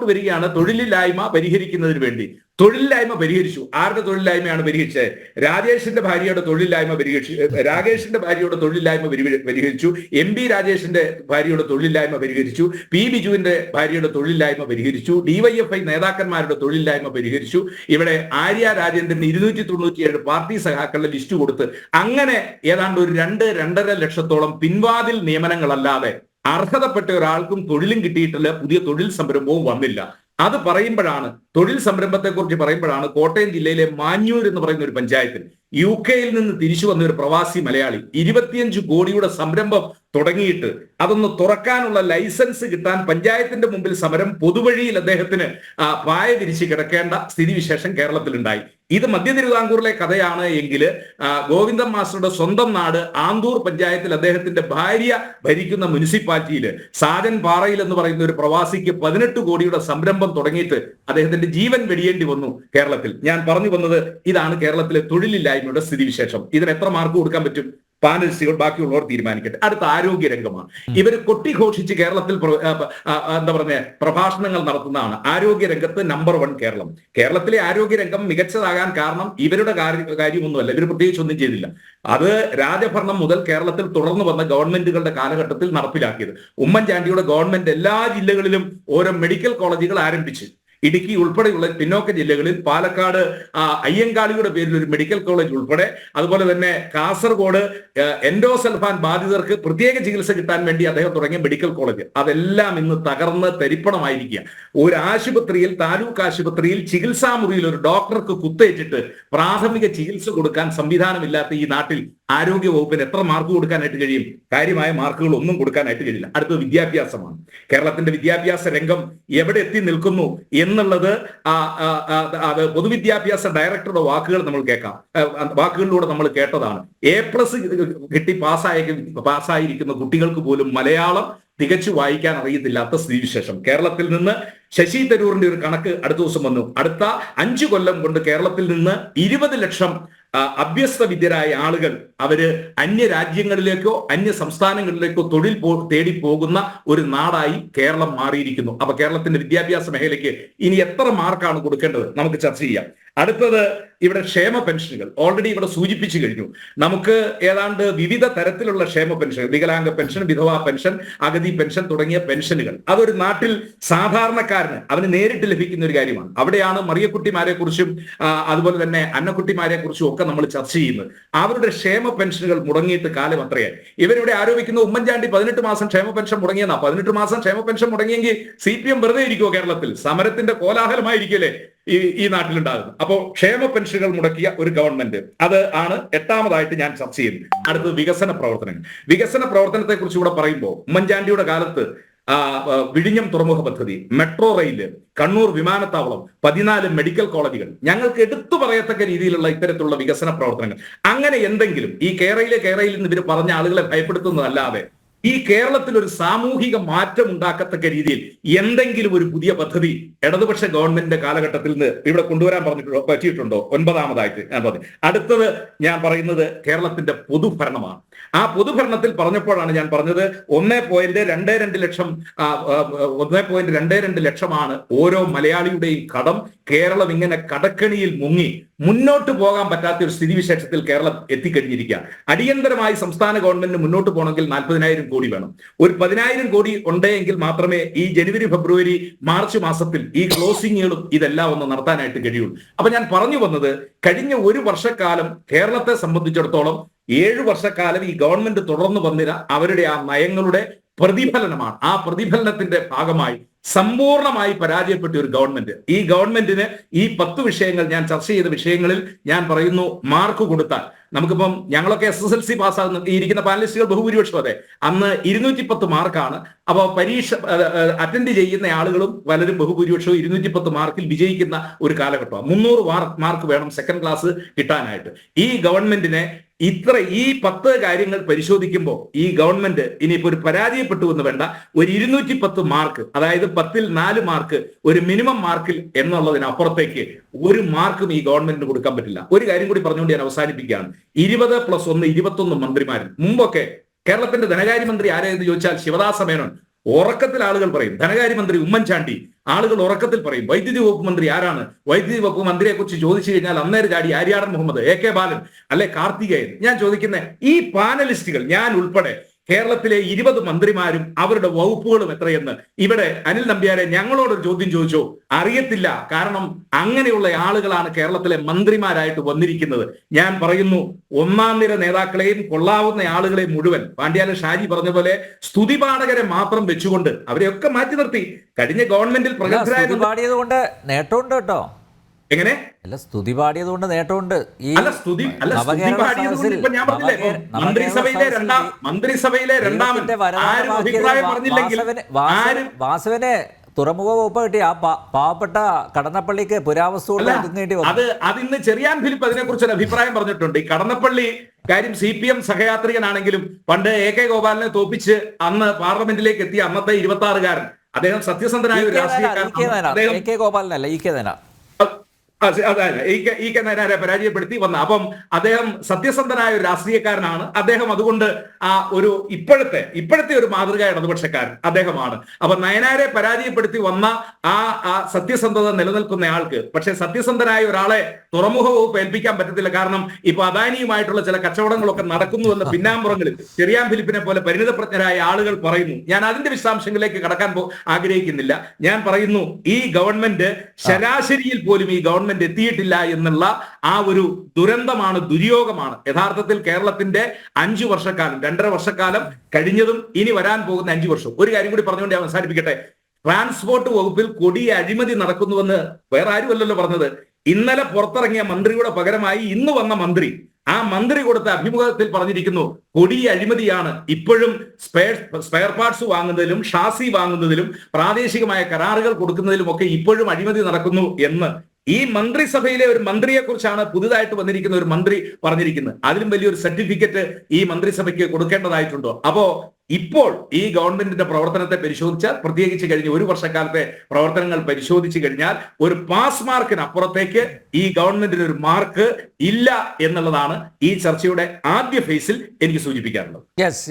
വരികയാണ് തൊഴിലില്ലായ്മ പരിഹരിക്കുന്നതിന് വേണ്ടി. തൊഴിലില്ലായ്മ പരിഹരിച്ചു. ആരുടെ തൊഴിലില്ലായ്മയാണ് പരിഹരിച്ചത്? രാജേഷിന്റെ ഭാര്യയുടെ തൊഴിലില്ലായ്മ പരിഹരിച്ചു. രാകേഷിന്റെ ഭാര്യയുടെ തൊഴിലില്ലായ്മ പരിഹരിച്ചു. MP രാജേഷിന്റെ ഭാര്യയുടെ തൊഴിലില്ലായ്മ പരിഹരിച്ചു. P ബിജുവിന്റെ ഭാര്യയുടെ തൊഴിലില്ലായ്മ പരിഹരിച്ചു. DYFI നേതാക്കന്മാരുടെ തൊഴിലില്ലായ്മ പരിഹരിച്ചു. ഇവിടെ ആര്യ രാജേന്ദ്രന് 297 പാർട്ടി സഖാക്കളുടെ ലിസ്റ്റ് കൊടുത്ത് അങ്ങനെ ഏതാണ്ട് ഒരു 2-2.5 ലക്ഷത്തോളം പിൻവാതിൽ നിയമനങ്ങളല്ലാതെ അർഹതപ്പെട്ട ഒരാൾക്കും തൊഴിലും കിട്ടിയിട്ടില്ല. പുതിയ തൊഴിൽ സംരംഭവും വന്നില്ല. അത് പറയുമ്പോഴാണ്, തൊഴിൽ സംരംഭത്തെ കുറിച്ച് പറയുമ്പോഴാണ് കോട്ടയം ജില്ലയിലെ മാഞ്ഞൂർ എന്ന് പറയുന്ന ഒരു പഞ്ചായത്തിൽ UK-യിൽ നിന്ന് തിരിച്ചു വന്ന ഒരു പ്രവാസി മലയാളി 25 കോടിയുടെ സംരംഭം തുടങ്ങിയിട്ട് അതൊന്ന് തുറക്കാനുള്ള ലൈസൻസ് കിട്ടാൻ പഞ്ചായത്തിന്റെ മുമ്പിൽ സമരം, പൊതുവഴിയിൽ അദ്ദേഹത്തിന് പായ വിരിച്ച് കിടക്കേണ്ട സ്ഥിതിവിശേഷം കേരളത്തിലുണ്ടായി. ഇത് മധ്യ തിരുവിതാംകൂറിലെ കഥയാണ് എങ്കിൽ ഗോവിന്ദൻ മാസ്റ്ററുടെ സ്വന്തം നാട് ആന്തൂർ പഞ്ചായത്തിൽ അദ്ദേഹത്തിന്റെ ഭാര്യ ഭരിക്കുന്ന മുനിസിപ്പാലിറ്റിയിൽ സാജൻ പാറയിൽ എന്ന് പറയുന്ന ഒരു പ്രവാസിക്ക് 18 കോടിയുടെ സംരംഭം തുടങ്ങിയിട്ട് അദ്ദേഹത്തിന്റെ ജീവൻ വെടിയേണ്ടി വന്നു കേരളത്തിൽ. ഞാൻ പറഞ്ഞു വന്നത് ഇതാണ് കേരളത്തിലെ തൊഴിലില്ലായ്മയുടെ സ്ഥിതിവിശേഷം. ഇതിന് എത്ര മാർക്ക് കൊടുക്കാൻ പറ്റും? പാനലിസ്റ്റുകൾ ബാക്കിയുള്ളവർ തീരുമാനിക്കട്ടെ. അടുത്ത ആരോഗ്യ രംഗമാണ്. ഇവർ കൊട്ടിഘോഷിച്ച് കേരളത്തിൽ പ്രഭാഷണങ്ങൾ നടത്തുന്നതാണ്. ആരോഗ്യ രംഗത്ത് നമ്പർ 1 കേരളം. കേരളത്തിലെ ആരോഗ്യ രംഗം മികച്ചതാകാൻ കാരണം ഇവരുടെ കാര്യമൊന്നുമല്ല. ഇവർ പ്രത്യേകിച്ച് ഒന്നും ചെയ്തില്ല. അത് രാജഭരണം മുതൽ കേരളത്തിൽ തുടർന്നു വന്ന ഗവൺമെന്റുകളുടെ കാലഘട്ടത്തിൽ നടപ്പിലാക്കിയത്. ഉമ്മൻചാണ്ടിയുടെ ഗവൺമെന്റ് എല്ലാ ജില്ലകളിലും ഓരോ മെഡിക്കൽ കോളേജുകൾ ആരംഭിച്ചു. ഇടുക്കി ഉൾപ്പെടെയുള്ള പിന്നോക്ക ജില്ലകളിൽ, പാലക്കാട് അയ്യങ്കാളിയുടെ പേരിൽ ഒരു മെഡിക്കൽ കോളേജ് ഉൾപ്പെടെ, അതുപോലെ തന്നെ കാസർഗോഡ് എൻഡോസൾഫാൻ ബാധിതർക്ക് പ്രത്യേക ചികിത്സ കിട്ടാൻ വേണ്ടി അദ്ദേഹം തുടങ്ങിയ മെഡിക്കൽ കോളേജ്, അതെല്ലാം ഇന്ന് തകർന്ന് തരിപ്പണമായിരിക്കുക. ഒരു ആശുപത്രിയിൽ, താലൂക്ക് ആശുപത്രിയിൽ ചികിത്സാ മുറിയിൽ ഒരു ഡോക്ടർക്ക് കുത്തേറ്റിട്ട് പ്രാഥമിക ചികിത്സ കൊടുക്കാൻ സംവിധാനമില്ലാത്ത ഈ നാട്ടിൽ ആരോഗ്യ വകുപ്പിന് എത്ര മാർക്ക് കൊടുക്കാനായിട്ട് കഴിയും? കാര്യമായ മാർക്കുകൾ ഒന്നും കൊടുക്കാനായിട്ട് കഴിയില്ല. അടുത്തത് വിദ്യാഭ്യാസമാണ്. കേരളത്തിന്റെ വിദ്യാഭ്യാസ രംഗം എവിടെ എത്തി നിൽക്കുന്നു എന്നുള്ളത് അത് പൊതുവിദ്യാഭ്യാസ ഡയറക്ടറുടെ വാക്കുകൾ നമ്മൾ വാക്കുകളിലൂടെ നമ്മൾ കേട്ടതാണ്. A+ കിട്ടി പാസ്സായിരിക്കുന്ന കുട്ടികൾക്ക് പോലും മലയാളം തികച്ചു വായിക്കാൻ അറിയത്തില്ലാത്ത സ്ഥിതിവിശേഷം. കേരളത്തിൽ നിന്ന് ശശി തരൂറിന്റെ ഒരു കണക്ക് അടുത്ത ദിവസം വന്നു. അടുത്ത 5 കൊല്ലം കൊണ്ട് കേരളത്തിൽ നിന്ന് 20 ലക്ഷം അഭ്യസ്ത വിദ്യരായ ആളുകൾ അവര് അന്യ രാജ്യങ്ങളിലേക്കോ അന്യ സംസ്ഥാനങ്ങളിലേക്കോ തൊഴിൽ തേടി പോകുന്ന ഒരു നാടായി കേരളം മാറിയിരിക്കുന്നു. അപ്പൊ കേരളത്തിന്റെ വിദ്യാഭ്യാസ മേഖലയ്ക്ക് ഇനി എത്ര മാർക്കാണ് കൊടുക്കേണ്ടത് നമുക്ക് ചർച്ച ചെയ്യാം. അടുത്തത് ഇവിടെ ക്ഷേമ പെൻഷനുകൾ ഓൾറെഡി ഇവിടെ സൂചിപ്പിച്ചു കഴിഞ്ഞു. നമുക്ക് ഏതാണ്ട് വിവിധ തരത്തിലുള്ള ക്ഷേമ പെൻഷൻ, വികലാംഗ പെൻഷൻ, വിധവാ പെൻഷൻ, അഗതി പെൻഷൻ തുടങ്ങിയ പെൻഷനുകൾ അതൊരു നാട്ടിൽ സാധാരണക്കാരന് അവന് നേരിട്ട് ലഭിക്കുന്ന ഒരു കാര്യമാണ്. അവിടെയാണ് മറിയക്കുട്ടിമാരെ കുറിച്ചും അതുപോലെ തന്നെ അന്നക്കുട്ടിമാരെ കുറിച്ചും ഒക്കെ നമ്മൾ ചർച്ച ചെയ്യുന്നത്. അവരുടെ ക്ഷേമ പെൻഷനുകൾ മുടങ്ങിയിട്ട് കാലം അത്രയായി. ഇവരിവിടെ ആരോപിക്കുന്ന ഉമ്മൻചാണ്ടി 18 മാസം ക്ഷേമ പെൻഷൻ മുടങ്ങിയെന്നാ. 18 മാസം ക്ഷേമ പെൻഷൻ മുടങ്ങിയെങ്കിൽ CPM വെറുതെ ഇരിക്കുമോ? കേരളത്തിൽ സമരത്തിന്റെ കോലാഹലമായിരിക്കല്ലേ ഈ നാട്ടിലുണ്ടാകുന്നത്. അപ്പോൾ ക്ഷേമ പെൻഷനുകൾ മുടക്കിയ ഒരു ഗവൺമെന്റ്, അത് ആണ് 8ാമതായിട്ട് ഞാൻ ചർച്ച ചെയ്യുന്നത്. അടുത്തത് വികസന പ്രവർത്തനങ്ങൾ. വികസന പ്രവർത്തനത്തെ കുറിച്ച് ഇവിടെ പറയുമ്പോൾ ഉമ്മൻചാണ്ടിയുടെ കാലത്ത് വിഴിഞ്ഞം തുറമുഖ പദ്ധതി, മെട്രോ റെയില്, കണ്ണൂർ വിമാനത്താവളം, 14 മെഡിക്കൽ കോളേജുകൾ, ഞങ്ങൾക്ക് എടുത്തു പറയത്തക്ക രീതിയിലുള്ള ഇത്തരത്തിലുള്ള വികസന പ്രവർത്തനങ്ങൾ, അങ്ങനെ എന്തെങ്കിലും ഈ കേരളയിൽ നിന്ന് ഇവർ പറഞ്ഞ ആളുകളെ ഭയപ്പെടുത്തുന്നതല്ലാതെ ഈ കേരളത്തിൽ ഒരു സാമൂഹിക മാറ്റം ഉണ്ടാക്കത്തക്ക രീതിയിൽ എന്തെങ്കിലും ഒരു പുതിയ പദ്ധതി ഇടതുപക്ഷ ഗവൺമെന്റിന്റെ കാലഘട്ടത്തിൽ നിന്ന് ഇവിടെ കൊണ്ടുവരാൻ പറ്റിയിട്ടുണ്ടോ? 9ാമതായിട്ട് ഞാൻ പറഞ്ഞു. അടുത്തത് ഞാൻ പറയുന്നത് കേരളത്തിന്റെ പൊതുഭരണമാണ്. ആ പൊതുഭരണത്തിൽ പറഞ്ഞപ്പോഴാണ് ഞാൻ പറഞ്ഞത് 1.22 ലക്ഷം 1.22 ലക്ഷമാണ് ഓരോ മലയാളിയുടെയും കടം. കേരളം ഇങ്ങനെ കടക്കണിയിൽ മുങ്ങി മുന്നോട്ട് പോകാൻ പറ്റാത്ത ഒരു സ്ഥിതിവിശേഷത്തിൽ കേരളം എത്തിക്കഴിഞ്ഞിരിക്കുക. അടിയന്തരമായി സംസ്ഥാന ഗവൺമെന്റിന് മുന്നോട്ട് പോകണമെങ്കിൽ 40,000 കോടി വേണം. ഒരു 10,000 കോടി ഉണ്ടെങ്കിൽ മാത്രമേ ഈ ജനുവരി, ഫെബ്രുവരി, മാർച്ച് മാസത്തിൽ ഈ ക്ലോസിങ്ങുകളും ഇതെല്ലാം ഒന്ന് നടത്താനായിട്ട് കഴിയുള്ളൂ. അപ്പൊ ഞാൻ പറഞ്ഞു വന്നത്, കഴിഞ്ഞ 1 വർഷക്കാലം കേരളത്തെ സംബന്ധിച്ചിടത്തോളം 7 വർഷക്കാലം ഈ ഗവൺമെന്റ് തുടർന്ന് വന്നിര അവരുടെ ആ നയങ്ങളുടെ പ്രതിഫലനമാണ്. ആ പ്രതിഫലനത്തിന്റെ ഭാഗമായി സമ്പൂർണമായി പരാജയപ്പെട്ട ഒരു ഗവൺമെന്റ്. ഈ ഗവൺമെന്റിന് ഈ 10 വിഷയങ്ങൾ ഞാൻ ചർച്ച ചെയ്ത വിഷയങ്ങളിൽ ഞാൻ പറയുന്നു മാർക്ക് കൊടുത്താൽ, നമുക്കിപ്പം ഞങ്ങളൊക്കെ SSLC പാസ്സാകുന്ന ഈ ഇരിക്കുന്ന പാനലിസ്റ്റുകൾ ബഹുഭൂരിപക്ഷം അതെ അന്ന് 210 മാർക്കാണ്. അപ്പോൾ പരീക്ഷ അറ്റൻഡ് ചെയ്യുന്ന ആളുകളും പലരും ബഹുഭൂരിപക്ഷവും 210 മാർക്കിൽ വിജയിക്കുന്ന ഒരു കാലഘട്ടമാണ്. 300 മാർക്ക് വേണം സെക്കൻഡ് ക്ലാസ് കിട്ടാനായിട്ട്. ഈ ഗവൺമെന്റിനെ ഈ 10 കാര്യങ്ങൾ പരിശോധിക്കുമ്പോൾ ഈ ഗവൺമെന്റ് ഇനിയിപ്പോ ഒരു പരാജയപ്പെട്ടു എന്ന് വേണ്ട, ഒരു 210 മാർക്ക്, അതായത് 10ൽ 4 മാർക്ക് ഒരു മിനിമം മാർക്കിൽ എന്നുള്ളതിനപ്പുറത്തേക്ക് ഒരു മാർക്കും ഈ ഗവൺമെന്റിന് കൊടുക്കാൻ പറ്റില്ല. ഒരു കാര്യം കൂടി പറഞ്ഞുകൊണ്ട് ഞാൻ അവസാനിപ്പിക്കുകയാണ്. 20+1 21 മന്ത്രിമാരിൽ മുമ്പൊക്കെ കേരളത്തിന്റെ ധനകാര്യമന്ത്രി ആരായെന്ന് ചോദിച്ചാൽ ശിവദാസ മേനോൻ. ഉറക്കത്തിൽ ആളുകൾ പറയും ധനകാര്യമന്ത്രി ഉമ്മൻചാണ്ടി, ആളുകൾ ഉറക്കത്തിൽ പറയും വൈദ്യുതി വകുപ്പ് മന്ത്രി ആരാണ്? വൈദ്യുതി വകുപ്പ് മന്ത്രിയെ കുറിച്ച് ചോദിച്ചു കഴിഞ്ഞാൽ അന്നേരം ചാടി ആര്യാടൻ മുഹമ്മദ്, AK ബാലൻ, അല്ലെ കാർത്തികേയൻ. ഞാൻ ചോദിക്കുന്ന ഈ പാനലിസ്റ്റുകൾ, ഞാൻ ഉൾപ്പെടെ കേരളത്തിലെ 20 മന്ത്രിമാരും അവരുടെ വകുപ്പുകളും എത്രയെന്ന് ഇവിടെ അനിൽ നമ്പ്യാരെ ഞങ്ങളോടൊരു ചോദ്യം ചോദിച്ചോ? അറിയത്തില്ല. കാരണം അങ്ങനെയുള്ള ആളുകളാണ് കേരളത്തിലെ മന്ത്രിമാരായിട്ട് വന്നിരിക്കുന്നത്. ഞാൻ പറയുന്നു, 1ാം നിര നേതാക്കളെയും കൊള്ളാവുന്ന ആളുകളെയും മുഴുവൻ പാണ്ഡ്യാല ഷാജി പറഞ്ഞ പോലെ സ്തുതിപാഠകരെ മാത്രം വെച്ചുകൊണ്ട് അവരെയൊക്കെ മാറ്റി നിർത്തി. കഴിഞ്ഞ ഗവൺമെന്റിൽ പാടിയതുകൊണ്ട് നേട്ടമുണ്ട് കേട്ടോ. എങ്ങനെ? അല്ല, സ്തുതി പാടിയതുകൊണ്ട് നേട്ടമുണ്ട്. ഈ മന്ത്രിസഭയിലെ വാസവനെ തുറമുഖ വകുപ്പ് കിട്ടി. ആ പാവപ്പെട്ട കടന്നപ്പള്ളിക്ക് പുരാവസ്തു അത് ഇന്ന് ചെറിയാൻ ഫിലിപ്പ് അതിനെക്കുറിച്ച് ഒരു അഭിപ്രായം പറഞ്ഞിട്ടുണ്ട്. ഈ കടന്നപ്പള്ളി കാര്യം CPM സഹയാത്രികനാണെങ്കിലും പണ്ട് AK ഗോപാലിനെ തോപ്പിച്ച് അന്ന് പാർലമെന്റിലേക്ക് എത്തിയ അന്നത്തെ 26-കാരൻ അദ്ദേഹം സത്യസന്ധനായ ഒരു രാഷ്ട്രീയക്കാരൻ. ഗോപാലനല്ല, EK നായനാരെ പരാജയപ്പെടുത്തി വന്ന. അപ്പം അദ്ദേഹം സത്യസന്ധനായ ഒരു രാഷ്ട്രീയക്കാരനാണ്. അദ്ദേഹം അതുകൊണ്ട് ആ ഒരു ഇപ്പോഴത്തെ ഒരു മാതൃക ഇടതുപക്ഷക്കാരൻ അദ്ദേഹമാണ്. അപ്പൊ നയനാരെ പരാജയപ്പെടുത്തി വന്ന ആ സത്യസന്ധത നിലനിൽക്കുന്ന ആൾക്ക്, പക്ഷെ സത്യസന്ധനായ ഒരാളെ തുറമുഖ വകുപ്പ് ഏൽപ്പിക്കാൻ പറ്റത്തില്ല. കാരണം ഇപ്പൊ അദാനിയുമായിട്ടുള്ള ചില കച്ചവടങ്ങളൊക്കെ നടക്കുന്നുവെന്ന് പിന്നാമ്പുറങ്ങളിൽ ചെറിയാൻ ഫിലിപ്പിനെ പോലെ പരിണിതപ്രജ്ഞരായ ആളുകൾ പറയുന്നു. ഞാൻ അതിന്റെ വിശദാംശങ്ങളിലേക്ക് കടക്കാൻ ആഗ്രഹിക്കുന്നില്ല. ഞാൻ പറയുന്നു, ഈ ഗവൺമെന്റ് ശരാശരിയിൽ പോലും ഈ ഗവൺമെന്റ് എത്തിയിട്ടില്ല എന്നുള്ള ആ ഒരു ദുരന്തമാണ്, ദുര്യോഗമാണ് യഥാർത്ഥത്തിൽ കേരളത്തിന്റെ 5 വർഷക്കാലം, 2.5 വർഷക്കാലം കഴിഞ്ഞതും ഇനി വരാൻ പോകുന്ന 5 വർഷം. ഒരു കാര്യം കൂടി പറഞ്ഞുകൊണ്ട് ഞാൻ അവസാനിപ്പിക്കട്ടെ. ട്രാൻസ്പോർട്ട് വകുപ്പിൽ കൊടിയ അഴിമതി നടക്കുന്നുവെന്ന് വേറെ ആരുമല്ലല്ലോ പറഞ്ഞത്. ഇന്നലെ പുറത്തിറങ്ങിയ മന്ത്രിയുടെ പകരമായി ഇന്ന് വന്ന മന്ത്രി, ആ മന്ത്രി കൊടുത്ത അഭിമുഖത്തിൽ പറഞ്ഞിരിക്കുന്നു കൊടിയ അഴിമതിയാണ്. ഇപ്പോഴും സ്പെയർ പാർട്സ് വാങ്ങുന്നതിലും ഷാസി വാങ്ങുന്നതിലും പ്രാദേശികമായ കരാറുകൾ കൊടുക്കുന്നതിലും ഒക്കെ ഇപ്പോഴും അഴിമതി നടക്കുന്നു എന്ന് ഈ മന്ത്രിസഭയിലെ ഒരു മന്ത്രിയെ കുറിച്ചാണ് പുതുതായിട്ട് വന്നിരിക്കുന്ന ഒരു മന്ത്രി പറഞ്ഞിരിക്കുന്നത്. അതിലും വലിയൊരു സർട്ടിഫിക്കറ്റ് ഈ മന്ത്രിസഭയ്ക്ക് കൊടുക്കേണ്ടതായിട്ടുണ്ടോ? അപ്പോ ഇപ്പോൾ ഈ ഗവൺമെന്റിന്റെ പ്രവർത്തനത്തെ പരിശോധിച്ചാൽ, പ്രത്യേകിച്ച് കഴിഞ്ഞ ഒരു വർഷക്കാലത്തെ പ്രവർത്തനങ്ങൾ പരിശോധിച്ചു കഴിഞ്ഞാൽ, ഒരു പാസ് മാർക്കിന് അപ്പുറത്തേക്ക് ഈ ഗവൺമെന്റിന് ഒരു മാർക്ക് ഇല്ല എന്നുള്ളതാണ് ഈ ചർച്ചയുടെ ആദ്യ ഫേസിൽ എനിക്ക് സൂചിപ്പിക്കാറുള്ളത്. യെസ്